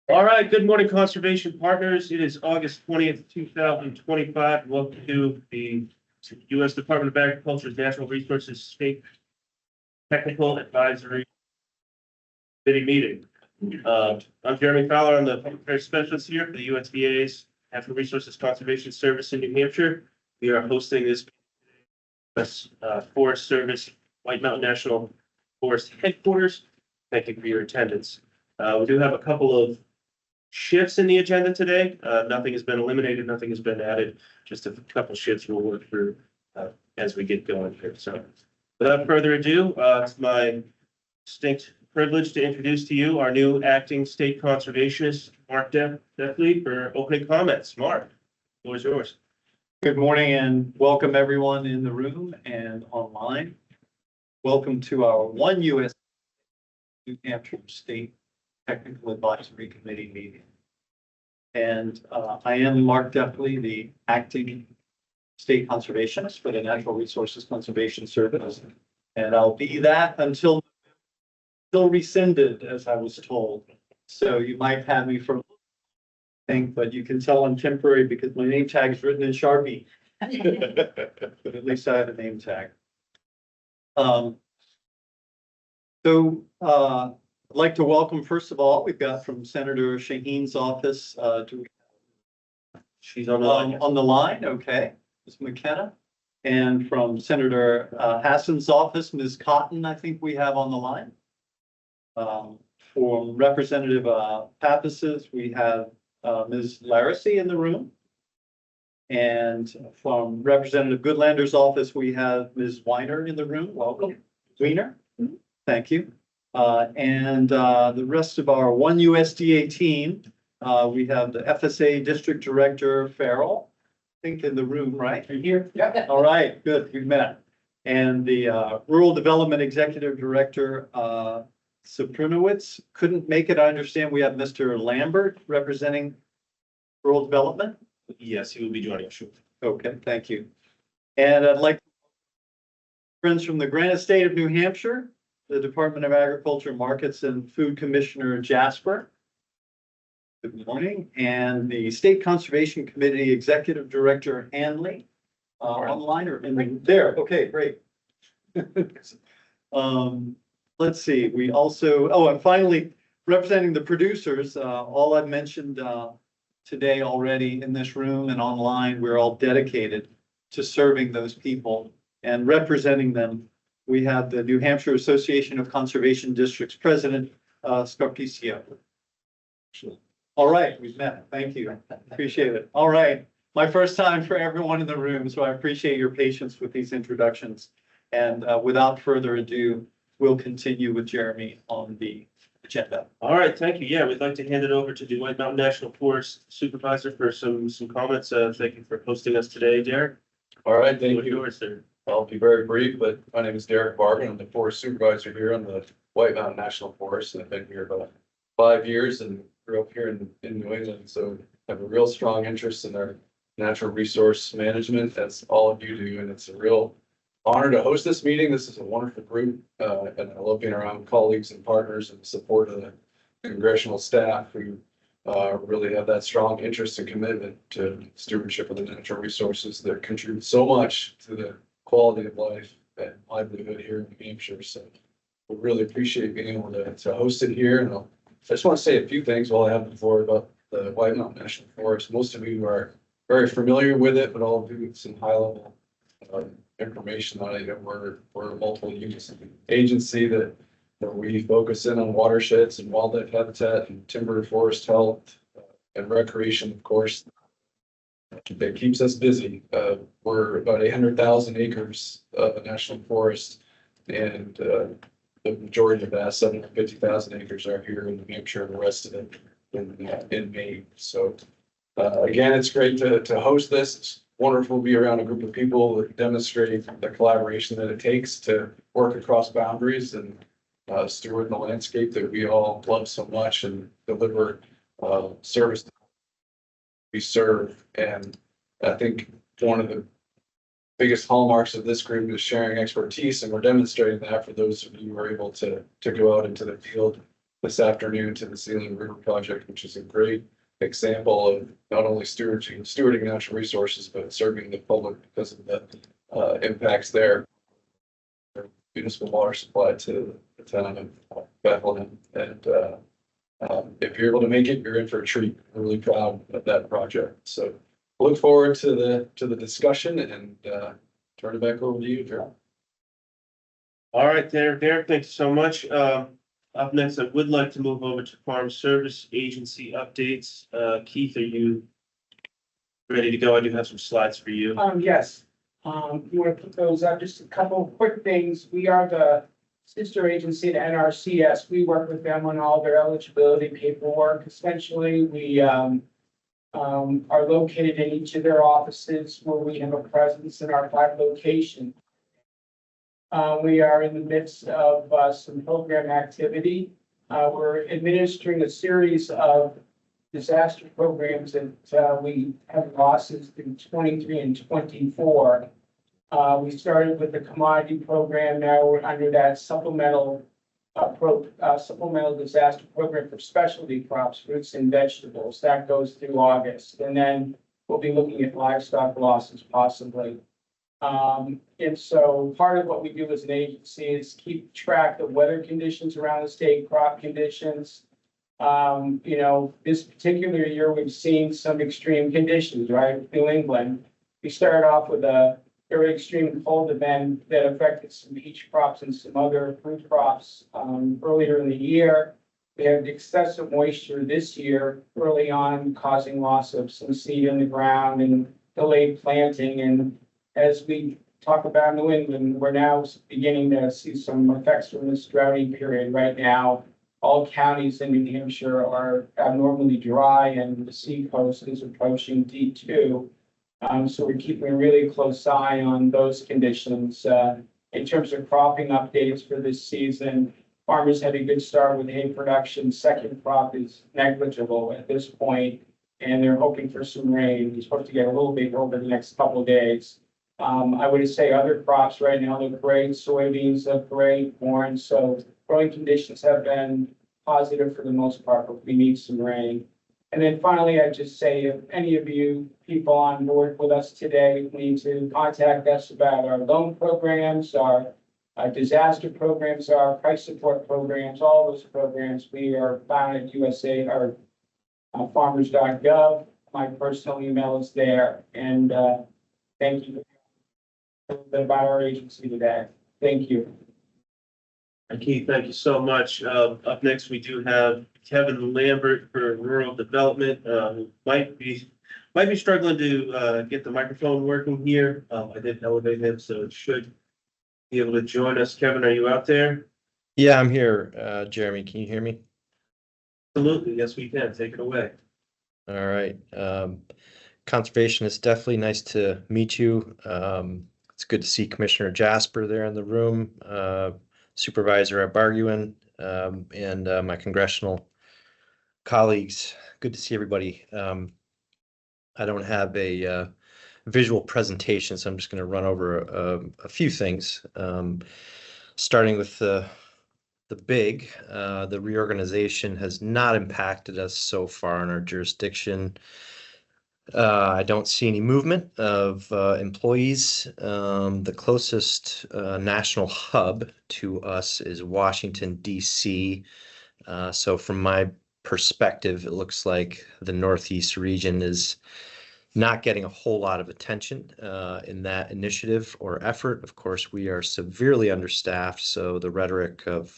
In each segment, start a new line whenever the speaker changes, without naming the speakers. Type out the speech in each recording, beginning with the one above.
All right, good morning, conservation partners. It is August 20th, 2025. Welcome to the U.S. Department of Agriculture's Natural Resources State Technical Advisory Committee meeting. I'm Jeremy Fowler. I'm the public affairs specialist here for the USDA's Natural Resources Conservation Service in New Hampshire. We are hosting this Forest Service White Mountain National Forest headquarters. Thank you for your attendance. We do have a couple of shifts in the agenda today. Nothing has been eliminated, nothing has been added, just a couple shifts we'll work through as we get going here. So without further ado, it's my distinct privilege to introduce to you our new acting state conservationist, Mark Dept, for opening comments. Mark, the floor is yours.
Good morning and welcome everyone in the room and online. Welcome to our one U.S. New Hampshire State Technical Advisory Committee meeting. And I am Mark Dept, the acting state conservationist for the Natural Resources Conservation Service. And I'll be that until rescinded, as I was told. So you might have me for a thing, but you can tell I'm temporary because my name tag is written in Sharpie. But at least I have a name tag. I'd like to welcome, first of all, we've got from Senator Shaheen's office.
She's on the line.
On the line, okay, Ms. McKenna. And from Senator Hassan's office, Ms. Cotton, I think we have on the line. For Representative Pappas, we have Ms. Laracy in the room. And from Representative Goodlander's office, we have Ms. Weiner in the room. Welcome. Weiner, thank you. And the rest of our one USDA team, we have the FSA District Director Farrell, I think in the room, right? You're here? Yeah. All right, good, we've met. And the Rural Development Executive Director, Saprinowitz, couldn't make it. I understand we have Mr. Lambert representing Rural Development.
Yes, he will be joining us shortly.
Okay, thank you. And I'd like friends from the Granite State of New Hampshire, the Department of Agriculture, Markets and Food Commissioner Jasper. Good morning. And the State Conservation Committee Executive Director Hanley, online or in there. Okay, great. Let's see. We also, and finally, representing the producers, all I've mentioned today already in this room and online, we're all dedicated to serving those people and representing them. We have the New Hampshire Association of Conservation Districts President, Scarpicio. All right, we've met. Thank you. Appreciate it. All right. My first time for everyone in the room, so I appreciate your patience with these introductions. And without further ado, we'll continue with Jeremy on the agenda.
All right, thank you. Yeah, we'd like to hand it over to the White Mountain National Forest Supervisor for some comments. Thank you for hosting us today, Derek.
All right, thank you.
Yours, sir.
I'll be very brief, but my name is Derek Barber. I'm the forest supervisor here on the White Mountain National Forest, and I've been here about 5 years and grew up here in New England. So I have a real strong interest in our natural resource management, as all of you do, and it's a real honor to host this meeting. This is a wonderful group, and I love being around colleagues and partners and support of the congressional staff who really have that strong interest and commitment to stewardship of the natural resources that contribute so much to the quality of life and livelihood here in New Hampshire. So we really appreciate being able to host it here. And I just want to say a few things while I have the floor about the White Mountain National Forest. Most of you are very familiar with it, but I'll do some high level information on it. We're a multiple use agency that we focus in on watersheds and wildlife habitat and timber, forest health, and recreation, of course. That keeps us busy. We're about 800,000 acres of a national forest, and the majority of that, 750,000 acres, are here in New Hampshire, and the rest of it in Maine. So again, it's great to host this. It's wonderful to be around a group of people that demonstrate the collaboration that it takes to work across boundaries and steward the landscape that we all love so much and deliver service we serve. And I think one of the biggest hallmarks of this group is sharing expertise, and we're demonstrating that for those of you who are able to go out into the field this afternoon to the Sealing River project, which is a great example of not only stewarding natural resources, but serving the public because of the impacts there. Municipal water supply to the town of Bethlehem. And if you're able to make it, you're in for a treat. I'm really proud of that project. So look forward to the discussion and turn it back over to you, Joe.
All right, Derek, thanks so much. Up next, I would like to move over to Farm Service Agency updates. Keith, are you ready to go? I do have some slides for you.
Yes, you want to put those up, just a couple of quick things. We are the sister agency to NRCS. We work with them on all their eligibility paperwork. Essentially, we are located in each of their offices where we have a presence in our 5 locations. We are in the midst of some program activity. We're administering a series of disaster programs that we have losses in 23 and 24. We started with the commodity program. Now we're under that supplemental disaster program for specialty crops, fruits and vegetables. That goes through August. And then we'll be looking at livestock losses possibly. And so part of what we do as an agency is keep track of weather conditions around the state, crop conditions. This particular year, we've seen some extreme conditions, right? New England. We started off with a very extreme cold event that affected some peach crops and some other fruit crops earlier in the year. We had excessive moisture this year early on, causing loss of some seed in the ground and delayed planting. And as we talk about New England, we're now beginning to see some effects from this droughty period right now. All counties in New Hampshire are abnormally dry and the seacoast is approaching D2. So we're keeping a really close eye on those conditions. In terms of cropping updates for this season, farmers had a good start with hay production. Second crop is negligible at this point, and they're hoping for some rain. We're supposed to get a little bit over the next couple of days. I would say other crops right now look great. Soybeans look great, corn. So growing conditions have been positive for the most part, but we need some rain. And then finally, I'd just say if any of you people on board with us today need to contact us about our loan programs, our disaster programs, our price support programs, all those programs, we are found at USA or farmers.gov. My personal email is there. And thank you about our agency today. Thank you.
Keith, thank you so much. Up next, we do have Kevin Lambert for Rural Development. Who might be struggling to get the microphone working here. I did elevate him, so it should be able to join us. Kevin, are you out there?
Yeah, I'm here. Jeremy, can you hear me?
Absolutely. Yes, we can. Take it away.
All right. Conservationist, definitely nice to meet you. It's good to see Commissioner Jasper there in the room. Supervisor at Barguin, and my congressional colleagues. Good to see everybody. I don't have a visual presentation, so I'm just going to run over a few things. Starting with the reorganization has not impacted us so far in our jurisdiction. I don't see any movement of employees. The closest national hub to us is Washington, D.C. So from my perspective, it looks like the Northeast region is not getting a whole lot of attention in that initiative or effort. Of course, we are severely understaffed, so the rhetoric of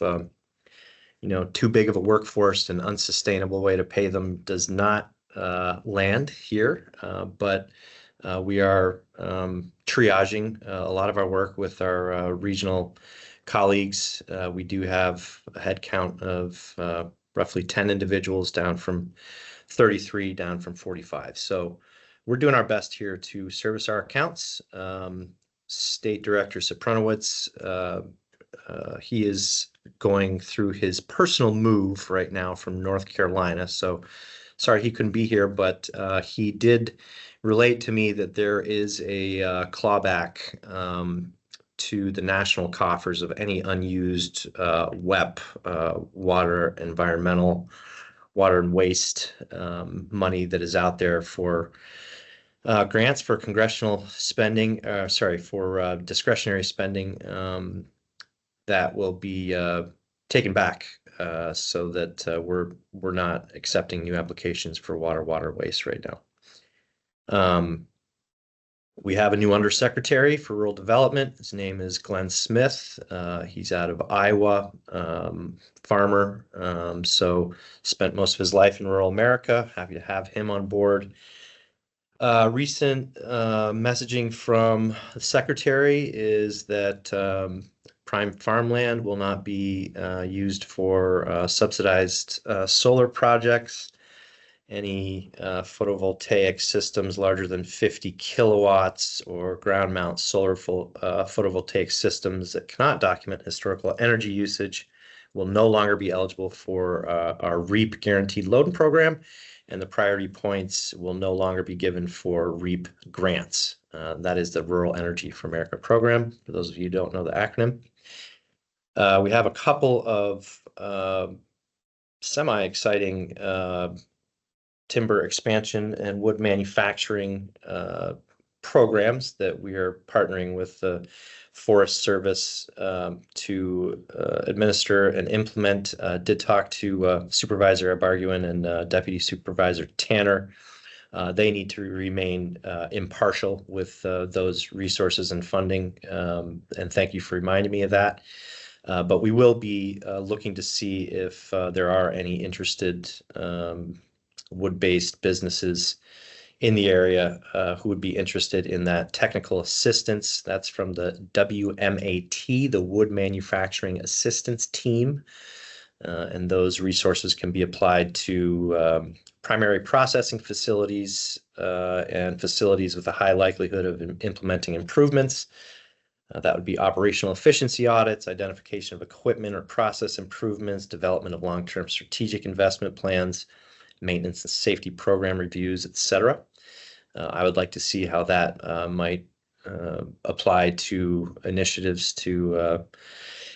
too big of a workforce and unsustainable way to pay them does not land here, but we are triaging a lot of our work with our regional colleagues. We do have a head count of roughly 10 individuals, down from 33, down from 45. So we're doing our best here to service our accounts. State Director Sopronowitz, he is going through his personal move right now from North Carolina. So sorry he couldn't be here, but he did relate to me that there is a clawback to the national coffers of any unused WEP, water, environmental, water and waste money that is out there for grants for congressional spending, for discretionary spending that will be taken back so that we're not accepting new applications for water waste right now. We have a new undersecretary for rural development. His name is Glenn Smith. He's out of Iowa, farmer. So spent most of his life in rural America. Happy to have him on board. Recent messaging from the secretary is that prime farmland will not be used for subsidized solar projects. Any photovoltaic systems larger than 50 kilowatts or ground mount solar photovoltaic systems that cannot document historical energy usage will no longer be eligible for our REAP guaranteed loan program, and the priority points will no longer be given for REAP grants. That is the Rural Energy for America program, for those of you who don't know the acronym. We have a couple of semi-exciting timber expansion and wood manufacturing programs that we are partnering with the Forest Service to administer and implement. Did talk to Supervisor Abarguin and Deputy Supervisor Tanner. They need to remain impartial with those resources and funding, and thank you for reminding me of that. But we will be looking to see if there are any interested wood-based businesses in the area who would be interested in that technical assistance. That's from the WMAT, the Wood Manufacturing Assistance Team. And those resources can be applied to primary processing facilities and facilities with a high likelihood of implementing improvements. That would be operational efficiency audits, identification of equipment or process improvements, development of long-term strategic investment plans, maintenance and safety program reviews, etc. I would like to see how that might apply to initiatives to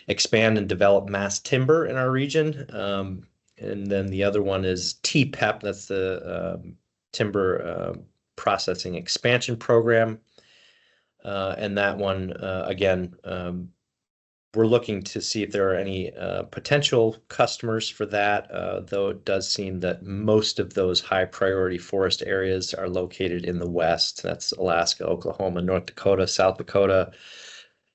expand and develop mass timber in our region. And then the other one is TPEP, that's the Timber Processing Expansion Program. And that one, again, we're looking to see if there are any potential customers for that, though it does seem that most of those high priority forest areas are located in the West. That's Alaska, Oklahoma, North Dakota, South Dakota,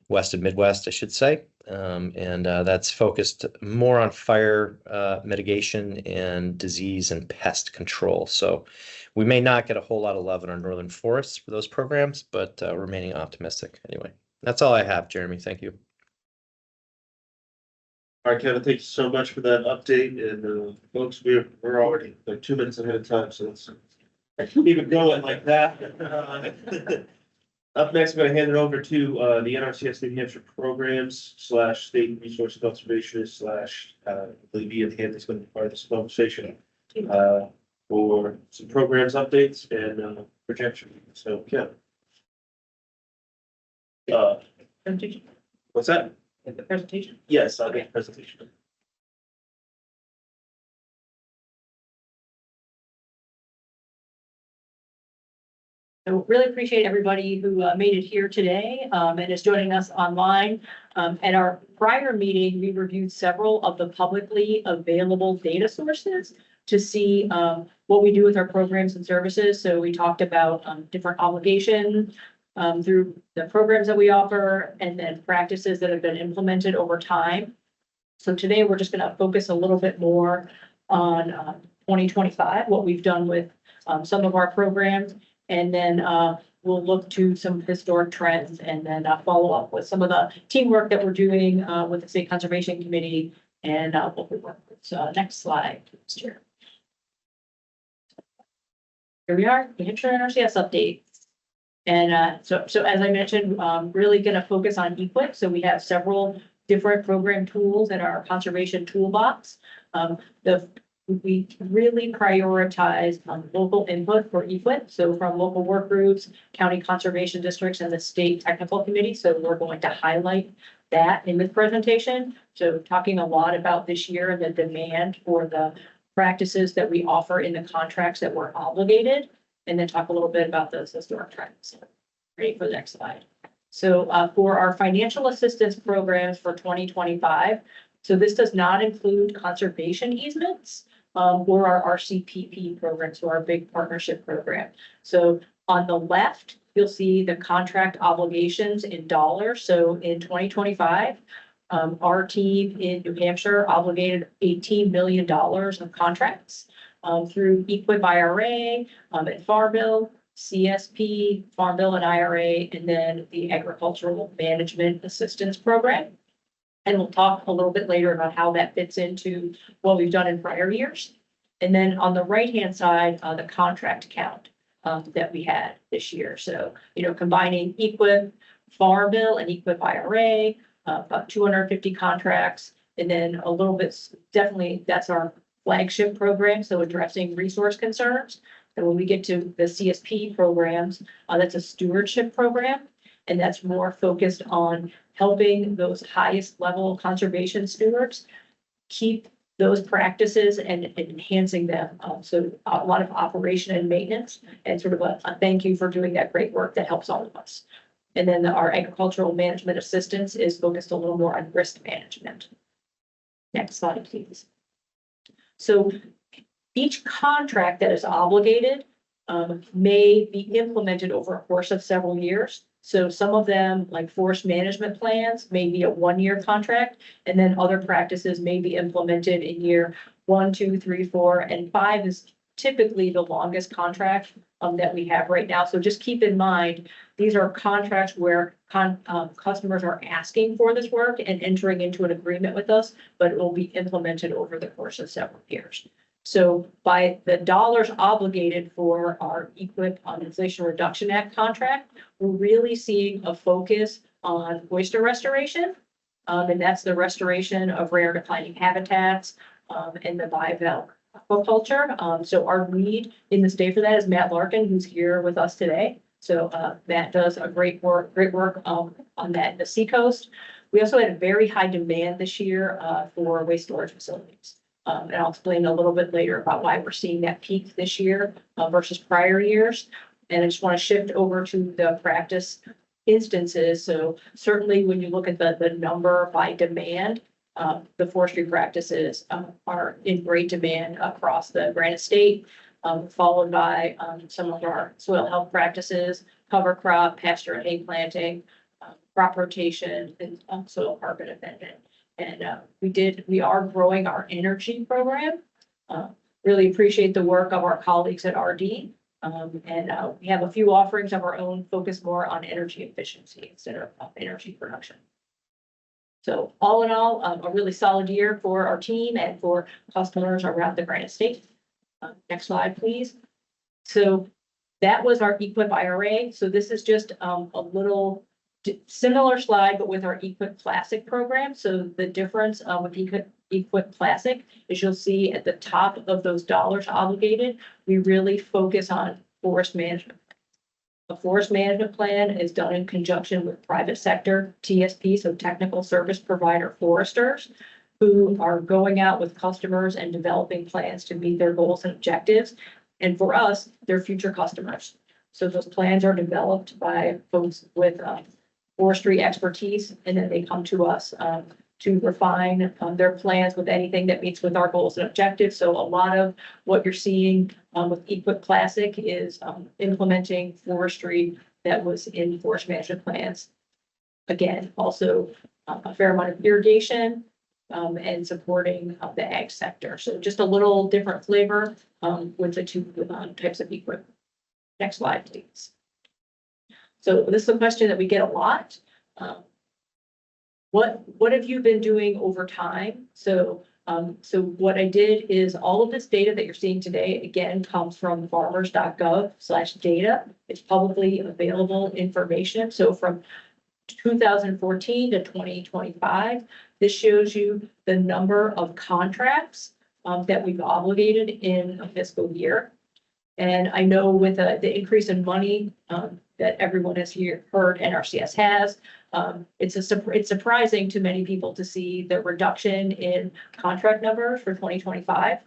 West and Midwest, I should say. And that's focused more on fire mitigation and disease and pest control. So we may not get a whole lot of love in our northern forests for those programs, but remaining optimistic anyway. That's all I have, Jeremy. Thank you.
All right, Kevin, thank you so much for that update. And folks, we're already like 2 minutes ahead of time, so let's keep it going like that. Up next, I'm going to hand it over to the NRCS New Hampshire programs / state resource conservationist / I believe Ian Hanley's going to be part of this conversation for some programs updates and projection. So, yeah.
Presentation,
What's that?
the presentation.
Yes, I'll get the presentation.
So really appreciate everybody who made it here today and is joining us online. At our prior meeting, we reviewed several of the publicly available data sources to see what we do with our programs and services. So we talked about different obligations through the programs that we offer and then practices that have been implemented over time. So today we're just going to focus a little bit more on 2025, what we've done with some of our programs. And then we'll look to some historic trends and then follow up with some of the teamwork that we're doing with the State Conservation Committee and what we work with. So next slide, please. Here we are, New Hampshire NRCS updates. And so as I mentioned, really going to focus on EQIP. So we have several different program tools in our conservation toolbox. The we really prioritize local input for EQIP. So from local work groups, county conservation districts, and the state technical committee. So we're going to highlight that in this presentation. So talking a lot about this year, the demand for the practices that we offer in the contracts that we're obligated, and then talk a little bit about those historic trends. Ready for the next slide. So for our financial assistance programs for 2025, so this does not include conservation easements or our RCPP program, so our big partnership program. So on the left, you'll see the contract obligations in dollars. So in 2025, our team in New Hampshire obligated $18 million of contracts through EQIP IRA and Farm Bill, CSP, Farm Bill and IRA, and then the Agricultural Management Assistance Program. And we'll talk a little bit later about how that fits into what we've done in prior years. And then on the right-hand side, the contract count that we had this year. So, combining EQIP, Farm Bill and EQIP IRA, about 250 contracts. And then a little bit, definitely, that's our flagship program. So addressing resource concerns. And when we get to the CSP programs, that's a stewardship program. And that's more focused on helping those highest level conservation stewards keep those practices and enhancing them. So a lot of operation and maintenance, and sort of a thank you for doing that great work that helps all of us. And then our agricultural management assistance is focused a little more on risk management. Next slide, please. So each contract that is obligated may be implemented over a course of several years. So some of them, like forest management plans, may be a 1-year contract, and then other practices may be implemented in year 1, 2, 3, 4, and 5 is typically the longest contract that we have right now. So just keep in mind, these are contracts where customers are asking for this work and entering into an agreement with us, but it will be implemented over the course of several years. So by the dollars obligated for our EQIP Inflation Reduction Act contract, we're really seeing a focus on oyster restoration. And that's the restoration of rare declining habitats and the bivalve aquaculture. So our lead in the state for that is Matt Larkin, who's here with us today. So Matt does a great work on that in the seacoast. We also had a very high demand this year for waste storage facilities. And I'll explain a little bit later about why we're seeing that peak this year versus prior years. And I just want to shift over to the practice instances. So certainly when you look at the number by demand, the forestry practices are in great demand across the Granite State, followed by some of our soil health practices, cover crop, pasture and hay planting, crop rotation, and soil carbon amendment. And we are growing our energy program. Really appreciate the work of our colleagues at RD. And we have a few offerings of our own focused more on energy efficiency instead of energy production. So all in all, a really solid year for our team and for customers around the Granite State. Next slide, please. So that was our EQIP IRA. So this is just a little similar slide, but with our EQIP Classic program. So the difference with EQIP Classic is you'll see at the top of those dollars obligated, we really focus on forest management. A forest management plan is done in conjunction with private sector TSP, so technical service provider foresters, who are going out with customers and developing plans to meet their goals and objectives. And for us, they're future customers. So those plans are developed by folks with forestry expertise, and then they come to us to refine their plans with anything that meets with our goals and objectives. So a lot of what you're seeing with EQIP Classic is implementing forestry that was in forest management plans. Again, also a fair amount of irrigation and supporting the ag sector. So just a little different flavor with the two types of EQIP. Next slide, please. So this is a question that we get a lot. What have you been doing over time? So what I did is all of this data that you're seeing today, again, comes from farmers.gov/data. It's publicly available information. So from 2014 to 2025, this shows you the number of contracts that we've obligated in a fiscal year. And I know with the increase in money that everyone has heard NRCS has, it's surprising to many people to see the reduction in contract numbers for 2025.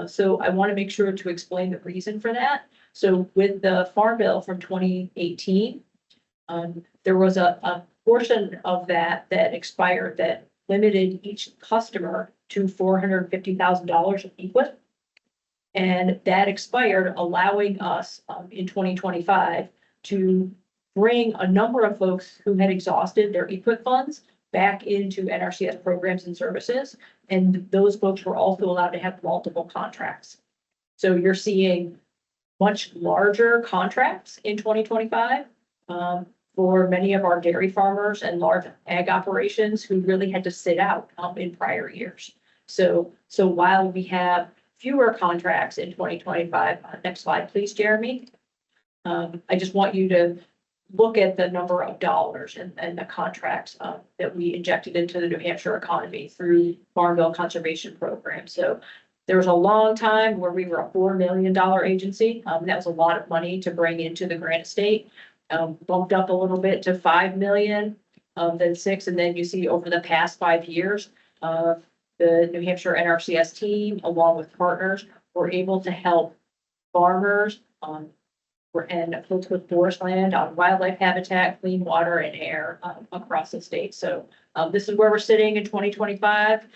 So I want to make sure to explain the reason for that. So with the Farm Bill from 2018, there was a portion of that expired that limited each customer to $450,000 of equipment. And that expired, allowing us in 2025 to bring a number of folks who had exhausted their equip funds back into NRCS programs and services. And those folks were also allowed to have multiple contracts. So you're seeing much larger contracts in 2025 for many of our dairy farmers and large ag operations who really had to sit out in prior years. So while we have fewer contracts in 2025, next slide, please, Jeremy. I just want you to look at the number of dollars and the contracts that we injected into the New Hampshire economy through Farm Bill Conservation Program. So there was a long time where we were a $4 million agency. That was a lot of money to bring into the grant estate. Bumped up a little bit to 5 million, then 6, and then you see over the past 5 years, the New Hampshire NRCS team, along with partners, were able to help farmers and folks with forest land on wildlife habitat, clean water and air across the state. So this is where we're sitting in 2025.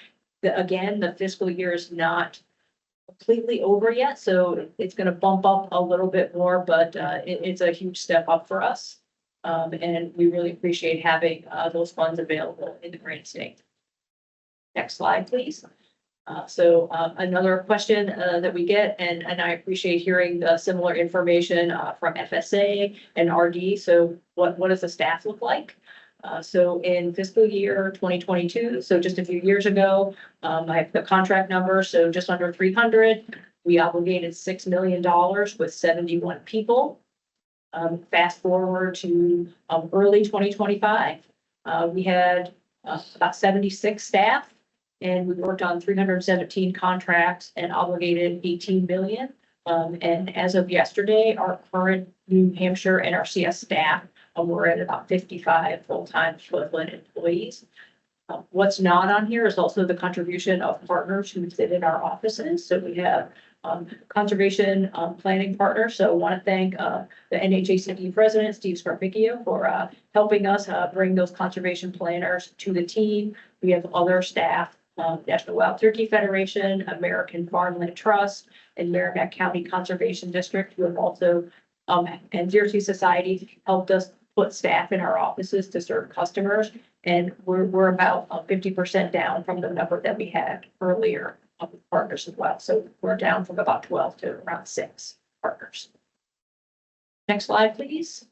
Again, the fiscal year is not completely over yet, so it's going to bump up a little bit more, but it's a huge step up for us. And we really appreciate having those funds available in the grant estate. Next slide, please. So another question that we get, and I appreciate hearing the similar information from FSA and RD. So what does the staff look like? So in fiscal year 2022, so just a few years ago, I have the contract number, so just under 300. We obligated $6 million with 71 people. Fast forward to early 2025, we had about 76 staff. And we worked on 317 contracts and obligated 18 million. And as of yesterday, our current New Hampshire NRCS staff, we're at about 55 full-time equivalent employees. What's not on here is also the contribution of partners who sit in our offices. So we have conservation planning partners. So I want to thank the NHACD president, Steve Scarpicchio, for helping us bring those conservation planners to the team. We have other staff. National Wild Turkey Federation, American Farmland Trust, and Merrimack County Conservation District, who have also, and Deer Sea Society helped us put staff in our offices to serve customers. And we're about 50% down from the number that we had earlier with partners as well. So we're down from about 12 to around 6 partners. Next slide, please.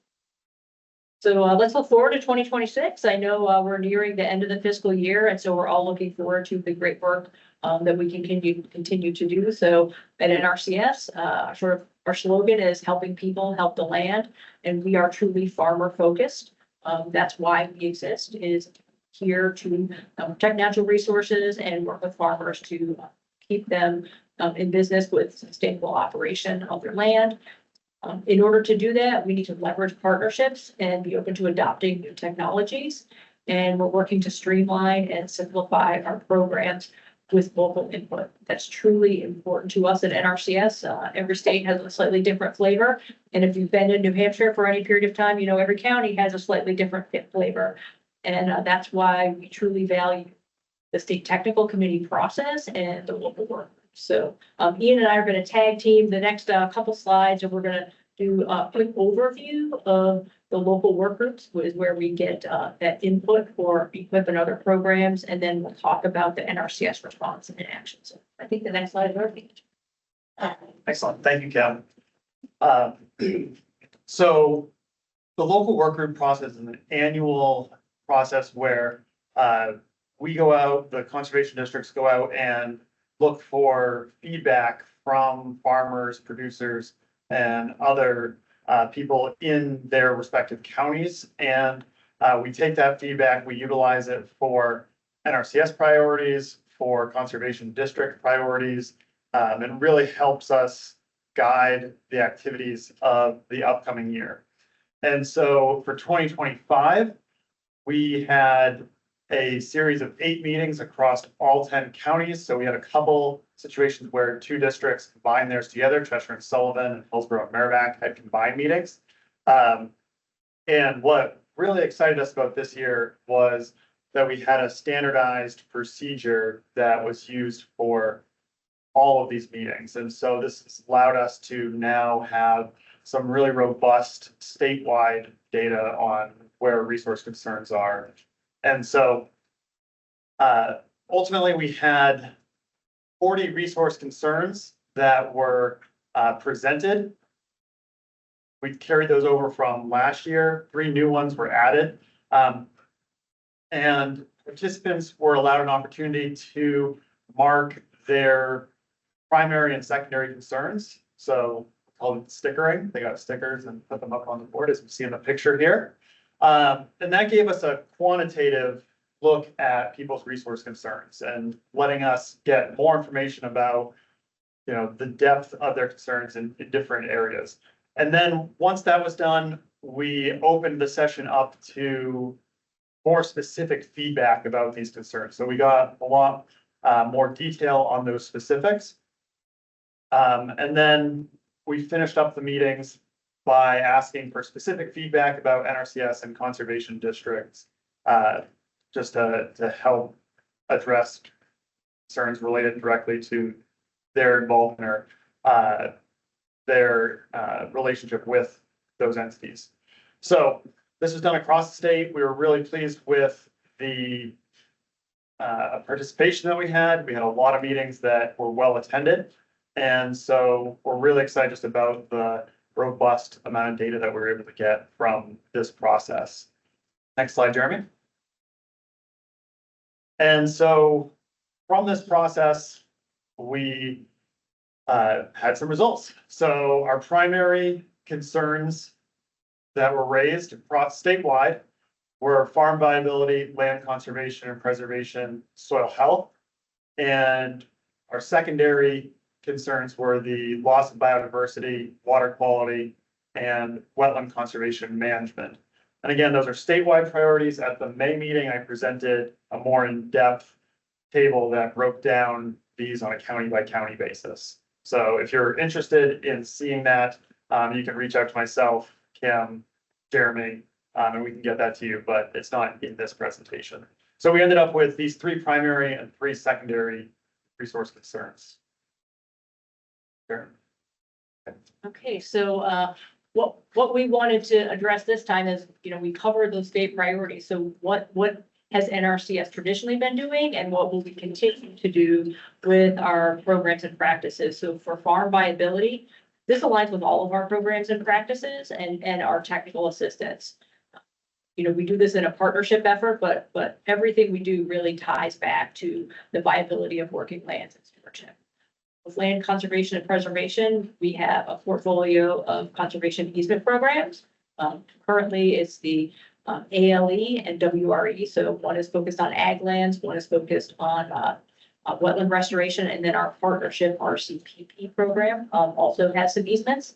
So let's look forward to 2026. I know we're nearing the end of the fiscal year, and so we're all looking forward to the great work that we can continue to do. So at NRCS, our slogan is helping people help the land, and we are truly farmer focused. That's why we exist, is here to protect natural resources and work with farmers to keep them in business with sustainable operation of their land. In order to do that, we need to leverage partnerships and be open to adopting new technologies. And we're working to streamline and simplify our programs with local input. That's truly important to us at NRCS. Every state has a slightly different flavor. And if you've been in New Hampshire for any period of time, you know every county has a slightly different flavor. And that's why we truly value the state technical committee process and the local work. So Ian and I are going to tag team the next couple slides, and we're going to do a quick overview of the local work groups, is where we get that input for equip and other programs, and then we'll talk about the NRCS response and action. So I think the next slide is our page.
Excellent. Thank you, Kim. So the local work group process is an annual process where we go out, the conservation districts go out and look for feedback from farmers, producers, and other people in their respective counties. And we take that feedback, we utilize it for NRCS priorities, for conservation district priorities, and really helps us guide the activities of the upcoming year. And so for 2025, we had a series of 8 meetings across all 10 counties. So we had a couple situations where 2 districts combined theirs together, Cheshire and Sullivan and Hillsborough and Merrimack had combined meetings. And what really excited us about this year was that we had a standardized procedure that was used for all of these meetings. And so this has allowed us to now have some really robust statewide data on where resource concerns are. And so ultimately we had 40 resource concerns that were presented. We carried those over from last year. 3 new ones were added. And participants were allowed an opportunity to mark their primary and secondary concerns. So called stickering. They got stickers and put them up on the board, as you see in the picture here. And that gave us a quantitative look at people's resource concerns and letting us get more information about, you know, the depth of their concerns in different areas. And then once that was done, we opened the session up to more specific feedback about these concerns. So we got a lot more detail on those specifics. And then we finished up the meetings by asking for specific feedback about NRCS and conservation districts, just to help address concerns related directly to their involvement or their relationship with those entities. So this was done across the state. We were really pleased with the participation that we had. We had a lot of meetings that were well attended. And so we're really excited just about the robust amount of data that we're able to get from this process. Next slide, Jeremy. And so from this process, we had some results. So our primary concerns that were raised across statewide were farm viability, land conservation and preservation, soil health. And our secondary concerns were the loss of biodiversity, water quality, and wetland conservation management. And again, those are statewide priorities. At the May meeting, I presented a more in-depth table that broke down these on a county by county basis. So if you're interested in seeing that, you can reach out to myself, Kim, Jeremy, and we can get that to you, but it's not in this presentation. So we ended up with these 3 primary and 3 secondary resource concerns. Sure.
Okay, so what we wanted to address this time is, you know, we covered those state priorities. So what has NRCS traditionally been doing and what will we continue to do with our programs and practices? So for farm viability, this aligns with all of our programs and practices and our technical assistance. You know, we do this in a partnership effort, but everything we do really ties back to the viability of working lands and stewardship. With land conservation and preservation, we have a portfolio of conservation easement programs. Currently, it's the ALE and WRE. So one is focused on ag lands, one is focused on wetland restoration, and then our partnership RCPP program also has some easements.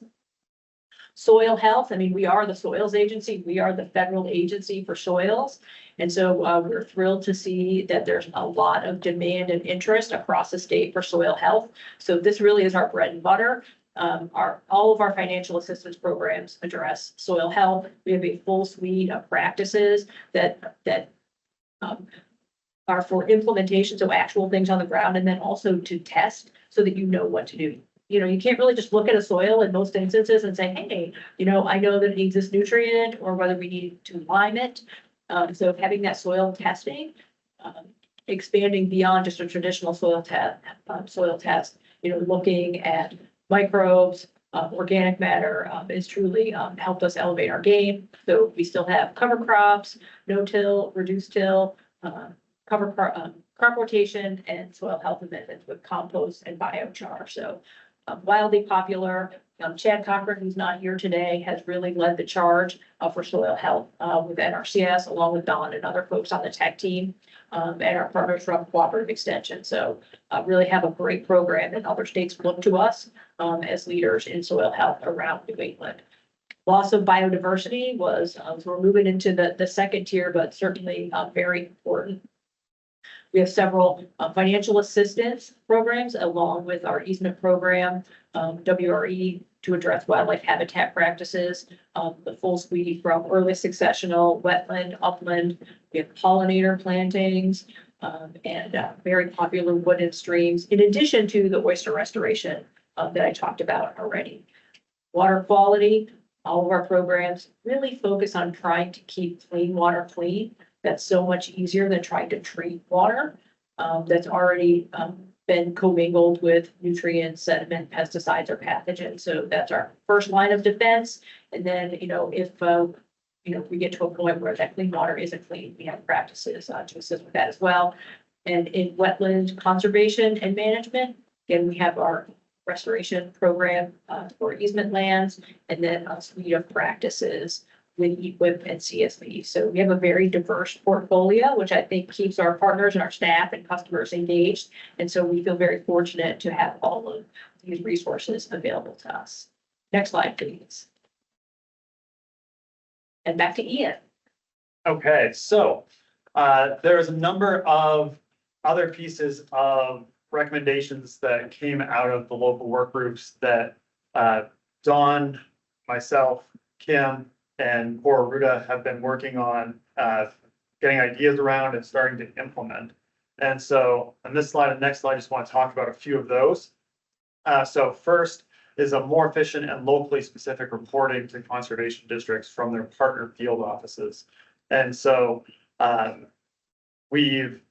Soil health, I mean, we are the soils agency. We are the federal agency for soils. And so we're thrilled to see that there's a lot of demand and interest across the state for soil health. So this really is our bread and butter. All of our financial assistance programs address soil health. We have a full suite of practices that are for implementation, so actual things on the ground, and then also to test so that you know what to do. You know, you can't really just look at a soil in most instances and say, hey, you know, I know that it needs this nutrient or whether we need to lime it. So having that soil testing, expanding beyond just a traditional soil test, you know, looking at microbes, organic matter is truly helped us elevate our game. So we still have cover crops, no-till, reduced till, crop rotation, and soil health amendments with compost and biochar. So wildly popular. Chad Cochran, who's not here today, has really led the charge for soil health with NRCS, along with Don and other folks on the tech team and our partners from Cooperative Extension. So really have a great program, and other states look to us as leaders in soil health around New England. Loss of biodiversity was, so we're moving into the second tier, but certainly very important. We have several financial assistance programs along with our easement program, WRE to address wildlife habitat practices, the full suite from early successional, wetland, upland. We have pollinator plantings and very popular wooded streams, in addition to the oyster restoration that I talked about already. Water quality, all of our programs really focus on trying to keep clean water clean. That's so much easier than trying to treat water that's already been commingled with nutrients, sediment, pesticides, or pathogens. So that's our first line of defense. And then, if we get to a point where that clean water isn't clean, we have practices to assist with that as well. And in wetland conservation and management, again, we have our restoration program for easement lands, and then a suite of practices with EQIP and CSP. So we have a very diverse portfolio, which I think keeps our partners and our staff and customers engaged. And so we feel very fortunate to have all of these resources available to us. Next slide, please. And back to Ian.
Okay, so there is a number of other pieces of recommendations that came out of the local work groups that Dawn, myself, Kim, and Cora Ruda have been working on getting ideas around and starting to implement. And so on this slide and next slide, I just want to talk about a few of those. So first is a more efficient and locally specific reporting to conservation districts from their partner field offices. And so we've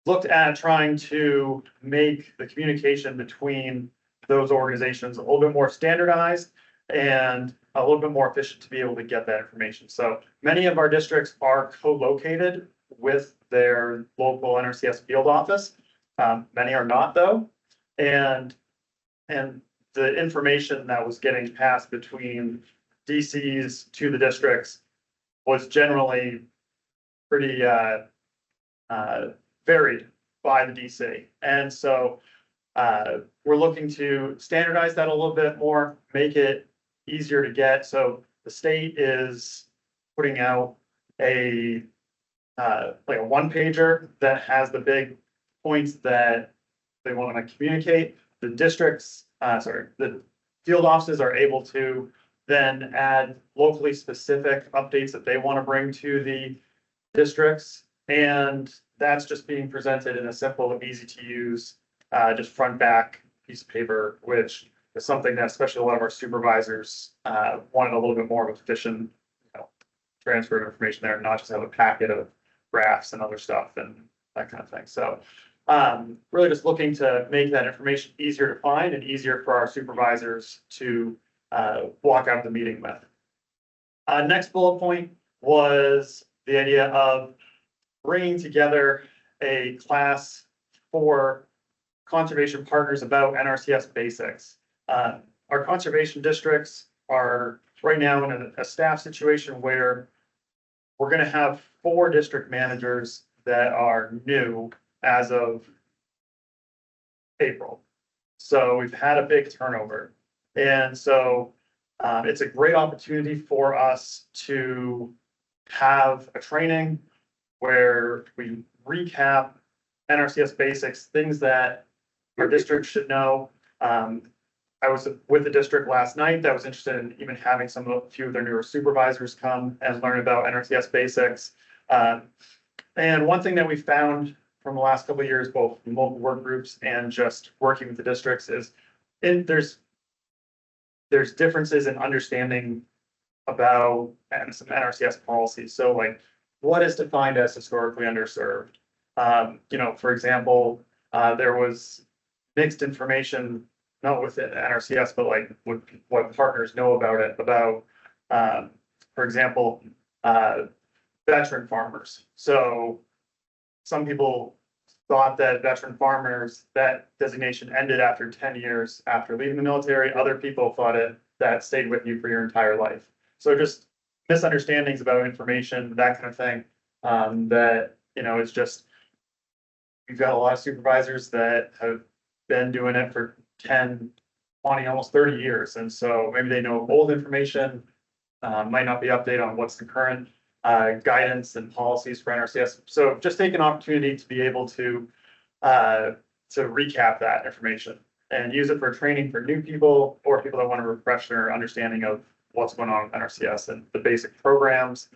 looked at trying to make the communication between those organizations a little bit more standardized and a little bit more efficient to be able to get that information. So many of our districts are co-located with their local NRCS field office. Many are not, though. And the information that was getting passed between DCs to the districts was generally pretty varied by the DC. And so we're looking to standardize that a little bit more, make it easier to get. So the state is putting out a like a one pager that has the big points that they want to communicate. The districts, the field offices are able to then add locally specific updates that they want to bring to the districts. And that's just being presented in a simple, easy to use, just front back piece of paper, which is something that especially a lot of our supervisors wanted a little bit more of efficient transfer of information there, not just have a packet of graphs and other stuff and that kind of thing. So really just looking to make that information easier to find and easier for our supervisors to walk out of the meeting with. Next bullet point was the idea of bringing together a class for conservation partners about NRCS basics. Our conservation districts are right now in a staff situation where we're going to have 4 district managers that are new as of April. So we've had a big turnover. And so it's a great opportunity for us to have a training where we recap NRCS basics, things that our district should know. I was with the district last night that was interested in even having a few of their newer supervisors come and learn about NRCS basics. And one thing that we found from the last couple of years, both in local work groups and just working with the districts, is there's differences in understanding about some NRCS policies. So like what is defined as historically underserved? For example, there was mixed information, not within NRCS, but like what partners know about it, about, for example, veteran farmers. So some people thought that veteran farmers, that designation ended after 10 years after leaving the military. Other people thought that stayed with you for your entire life. So just misunderstandings about information, that kind of thing. That, it's just, we've got a lot of supervisors that have been doing it for 10, 20, almost 30 years. And so maybe they know old information, might not be updated on what's the current guidance and policies for NRCS. So just take an opportunity to be able to recap that information and use it for training for new people or people that want to refresh their understanding of what's going on with NRCS and the basic programs.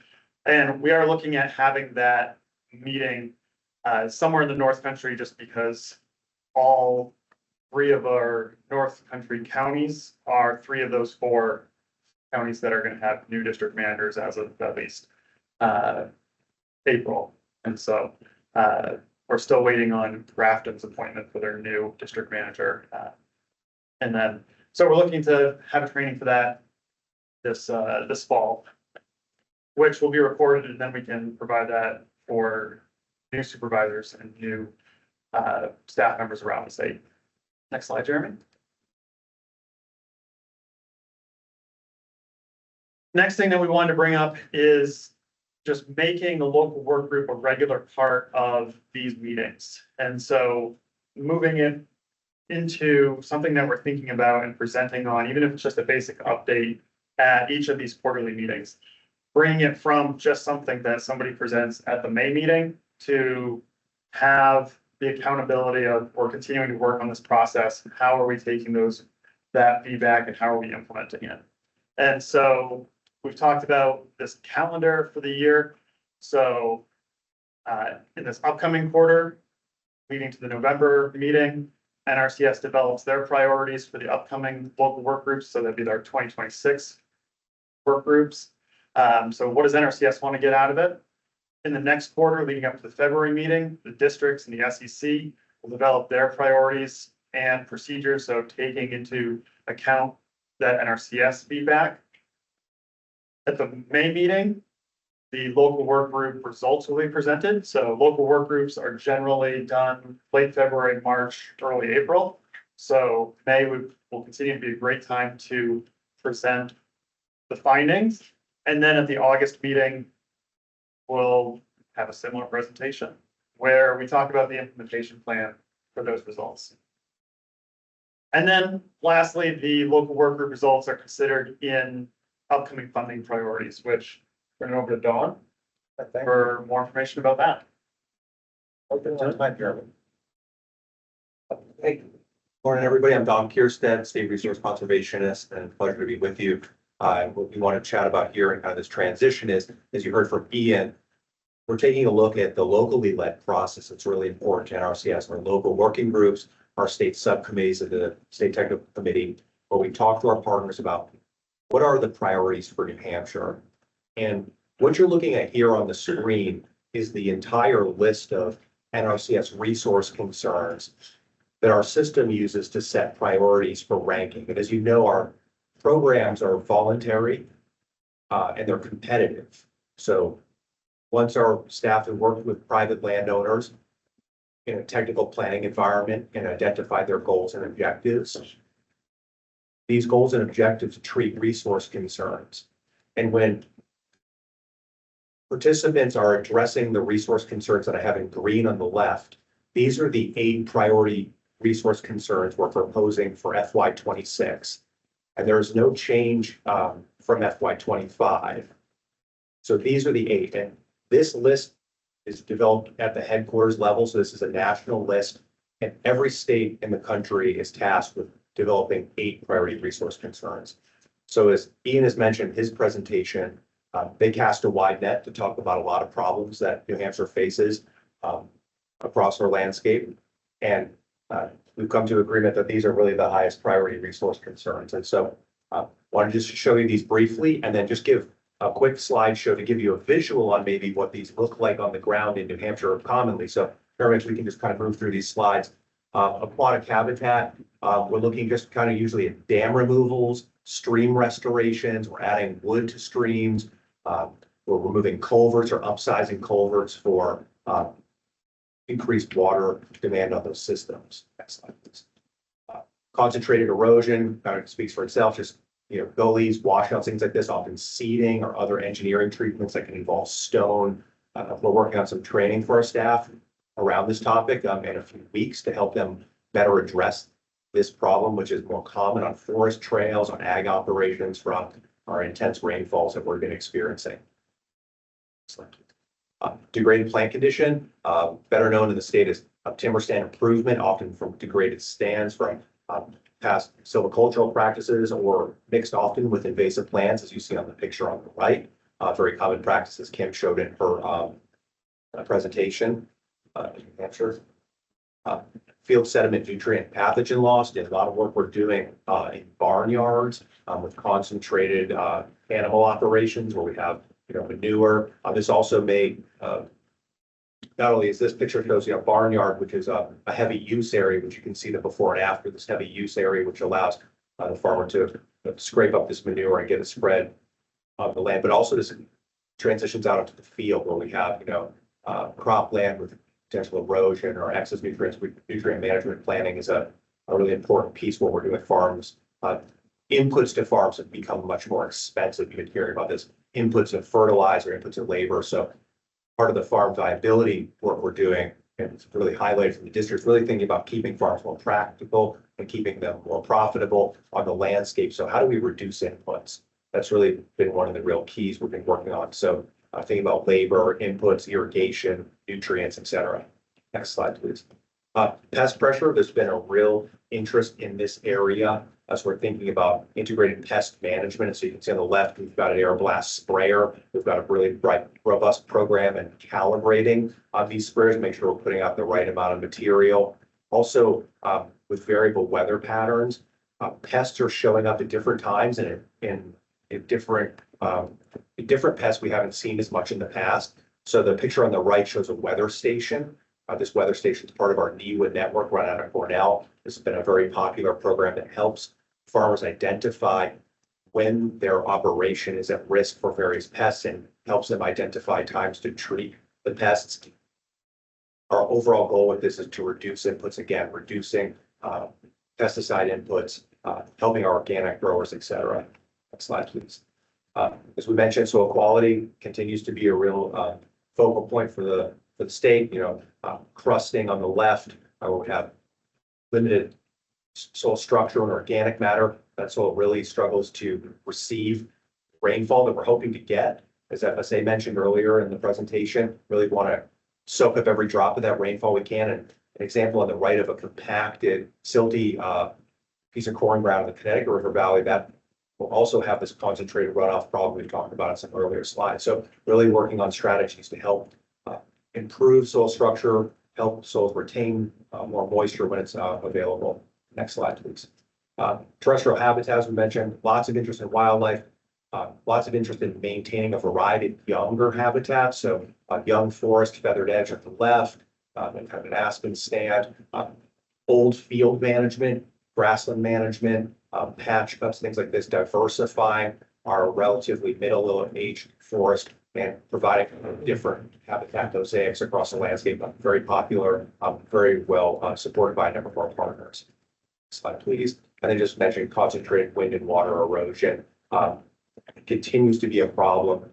And we are looking at having that meeting somewhere in the North Country, just because all 3 of our North Country counties are 3 of those 4 counties that are going to have new district managers as of at least April. And so we're still waiting on Grafton's appointment for their new district manager. And then, so we're looking to have a training for that this fall, which will be recorded, and then we can provide that for new supervisors and new staff members around the state. Next slide, Jeremy. Next thing that we wanted to bring up is just making the local work group a regular part of these meetings. And so moving it into something that we're thinking about and presenting on, even if it's just a basic update at each of these quarterly meetings, bringing it from just something that somebody presents at the May meeting to have the accountability of, we're continuing to work on this process. How are we taking that feedback and how are we implementing it? And so we've talked about this calendar for the year. So in this upcoming quarter, leading to the November meeting, NRCS develops their priorities for the upcoming local work groups. So that'd be their 2026 work groups. So what does NRCS want to get out of it? In the next quarter, leading up to the February meeting, the districts and the SEC will develop their priorities and procedures. So taking into account that NRCS feedback. At the May meeting, the local work group results will be presented. So local work groups are generally done late February, March, early April. So May will continue to be a great time to present the findings. And then at the August meeting, we'll have a similar presentation where we talk about the implementation plan for those results. And then lastly, the local work group results are considered in upcoming funding priorities, which turn it over to Dawn for more information about that.
Hey, morning, everybody. I'm Don Kierstead, State Resource Conservationist, and pleasure to be with you. What we want to chat about here and kind of this transition is, as you heard from Ian, we're taking a look at the locally led process. It's really important to NRCS, our local working groups, our state subcommittees of the State Technical Committee, where we talk to our partners about what are the priorities for New Hampshire. And what you're looking at here on the screen is the entire list of NRCS resource concerns that our system uses to set priorities for ranking. And as you know, our programs are voluntary and they're competitive. So once our staff have worked with private landowners in a technical planning environment and identified their goals and objectives, these goals and objectives treat resource concerns. And when participants are addressing the resource concerns that I have in green on the left, these are the 8 priority resource concerns we're proposing for FY26. And there is no change from FY25. So these are the 8. And this list is developed at the headquarters level. So this is a national list. And every state in the country is tasked with developing 8 priority resource concerns. So as Ian has mentioned in his presentation, they cast a wide net to talk about a lot of problems that New Hampshire faces across our landscape. And we've come to agreement that these are really the highest priority resource concerns. And so wanted just to show you these briefly and then just give a quick slideshow to give you a visual on maybe what these look like on the ground in New Hampshire commonly. So Jeremy, we can just kind of move through these slides. Aquatic habitat, we're looking just kind of usually at dam removals, stream restorations, we're adding wood to streams, we're removing culverts or upsizing culverts for increased water demand on those systems. Next slide, please. Concentrated erosion kind of speaks for itself, just, gullies, washouts, things like this, often seeding or other engineering treatments that can involve stone. We're working on some training for our staff around this topic in a few weeks to help them better address this problem, which is more common on forest trails, on ag operations from our intense rainfalls that we've been experiencing. Degraded plant condition, better known in the state as timber stand improvement, often from degraded stands from past silvicultural practices or mixed often with invasive plants, as you see on the picture on the right. Very common practices Kim showed in her presentation in Hampshire. Field sediment nutrient pathogen loss. Did a lot of work we're doing in barnyards with concentrated animal operations where we have manure. This also made not only is this picture shows a barnyard, which is a heavy use area, which you can see the before and after this heavy use area, which allows the farmer to scrape up this manure and get it spread on the land, but also this transitions out into the field where we have cropland with potential erosion or excess nutrients. Nutrient management planning is a really important piece what we're doing with farms. Inputs to farms have become much more expensive. You've been hearing about this. Inputs of fertilizer, inputs of labor. So part of the farm viability work we're doing, and it's really highlighted from the district, really thinking about keeping farms more practical and keeping them more profitable on the landscape. So how do we reduce inputs? That's really been one of the real keys we've been working on. So thinking about labor, inputs, irrigation, nutrients, et cetera. Next slide, please. Pest pressure, there's been a real interest in this area as we're thinking about integrated pest management. So you can see on the left, we've got an air blast sprayer. We've got a really robust program and calibrating on these sprayers, make sure we're putting out the right amount of material. Also, with variable weather patterns, pests are showing up at different times and in different pests we haven't seen as much in the past. So the picture on the right shows a weather station. This weather station is part of our NEWA network run out of Cornell. This has been a very popular program that helps farmers identify when their operation is at risk for various pests and helps them identify times to treat the pests. Our overall goal with this is to reduce inputs, again, reducing pesticide inputs, helping our organic growers, et cetera. Next slide, please. As we mentioned, soil quality continues to be a real focal point for the state. Crusting on the left, we have limited soil structure and organic matter. That soil really struggles to receive rainfall that we're hoping to get. As FSA mentioned earlier in the presentation, really want to soak up every drop of that rainfall we can. And an example on the right of a compacted, silty piece of corn ground in the Connecticut River Valley that will also have this concentrated runoff problem we've talked about in some earlier slides. So really working on strategies to help improve soil structure, help soils retain more moisture when it's available. Next slide, please. Terrestrial habitats, we mentioned, lots of interest in wildlife, lots of interest in maintaining a variety of younger habitats. So young forest, feathered edge at the left, and kind of an aspen stand, old field management, grassland management, patch cuts, things like this, diversifying our relatively middle-aged forest and providing different habitat mosaics across the landscape. Very popular, very well supported by a number of our partners. Slide, please. And then just mentioned concentrated wind and water erosion. Continues to be a problem.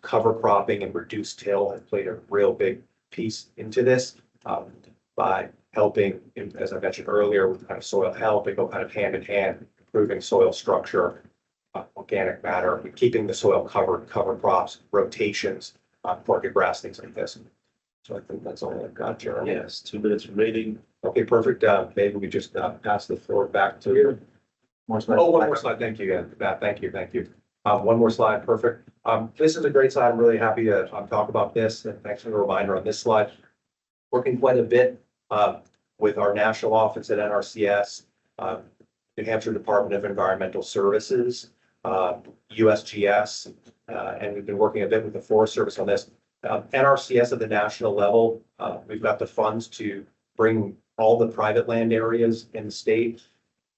Cover cropping and reduced till have played a real big piece into this by helping, as I mentioned earlier, with kind of soil health. They go kind of hand in hand, improving soil structure, organic matter, keeping the soil covered, cover crops, rotations, forage grass, things like this. So I think that's all I've got, Jeremy.
Yes, 2 minutes remaining.
Okay, perfect. Maybe we just pass the floor back to you.
More slides.
Oh, one more slide. Thank you, Matt. Thank you. One more slide. Perfect. This is a great slide. I'm really happy to talk about this. And thanks for the reminder on this slide. Working quite a bit with our national office at NRCS, New Hampshire Department of Environmental Services, USGS, and we've been working a bit with the Forest Service on this. NRCS at the national level, we've got the funds to bring all the private land areas in the state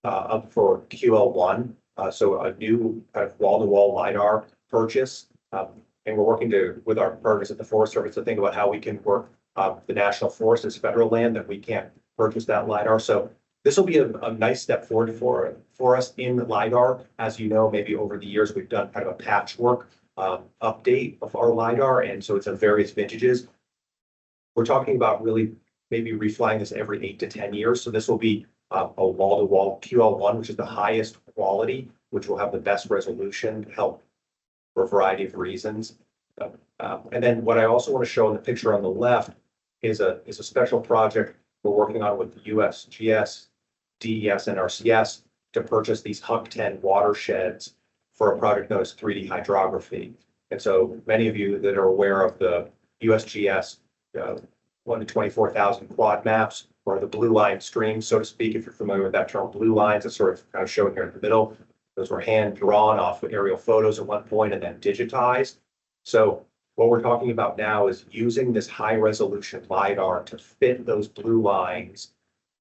up for QL1. So a new kind of wall-to-wall LiDAR purchase. And we're working with our partners at the Forest Service to think about how we can work The national forest is federal land that we can't purchase that LiDAR. So this will be a nice step forward for us in LiDAR. As you know, maybe over the years, we've done kind of a patchwork update of our LiDAR. And so it's of various vintages. We're talking about really maybe reflying this every 8 to 10 years. So this will be a wall-to-wall QL1, which is the highest quality, which will have the best resolution to help for a variety of reasons. And then what I also want to show in the picture on the left is a special project we're working on with the USGS, DES, and NRCS to purchase these HUC-10 watersheds for a project known as 3D hydrography. And so many of you that are aware of the USGS 1 to 24,000 quad maps, or the blue line streams, so to speak, if you're familiar with that term, blue lines, it's sort of kind of shown here in the middle. Those were hand drawn off of aerial photos at one point and then digitized. So what we're talking about now is using this high resolution LiDAR to fit those blue lines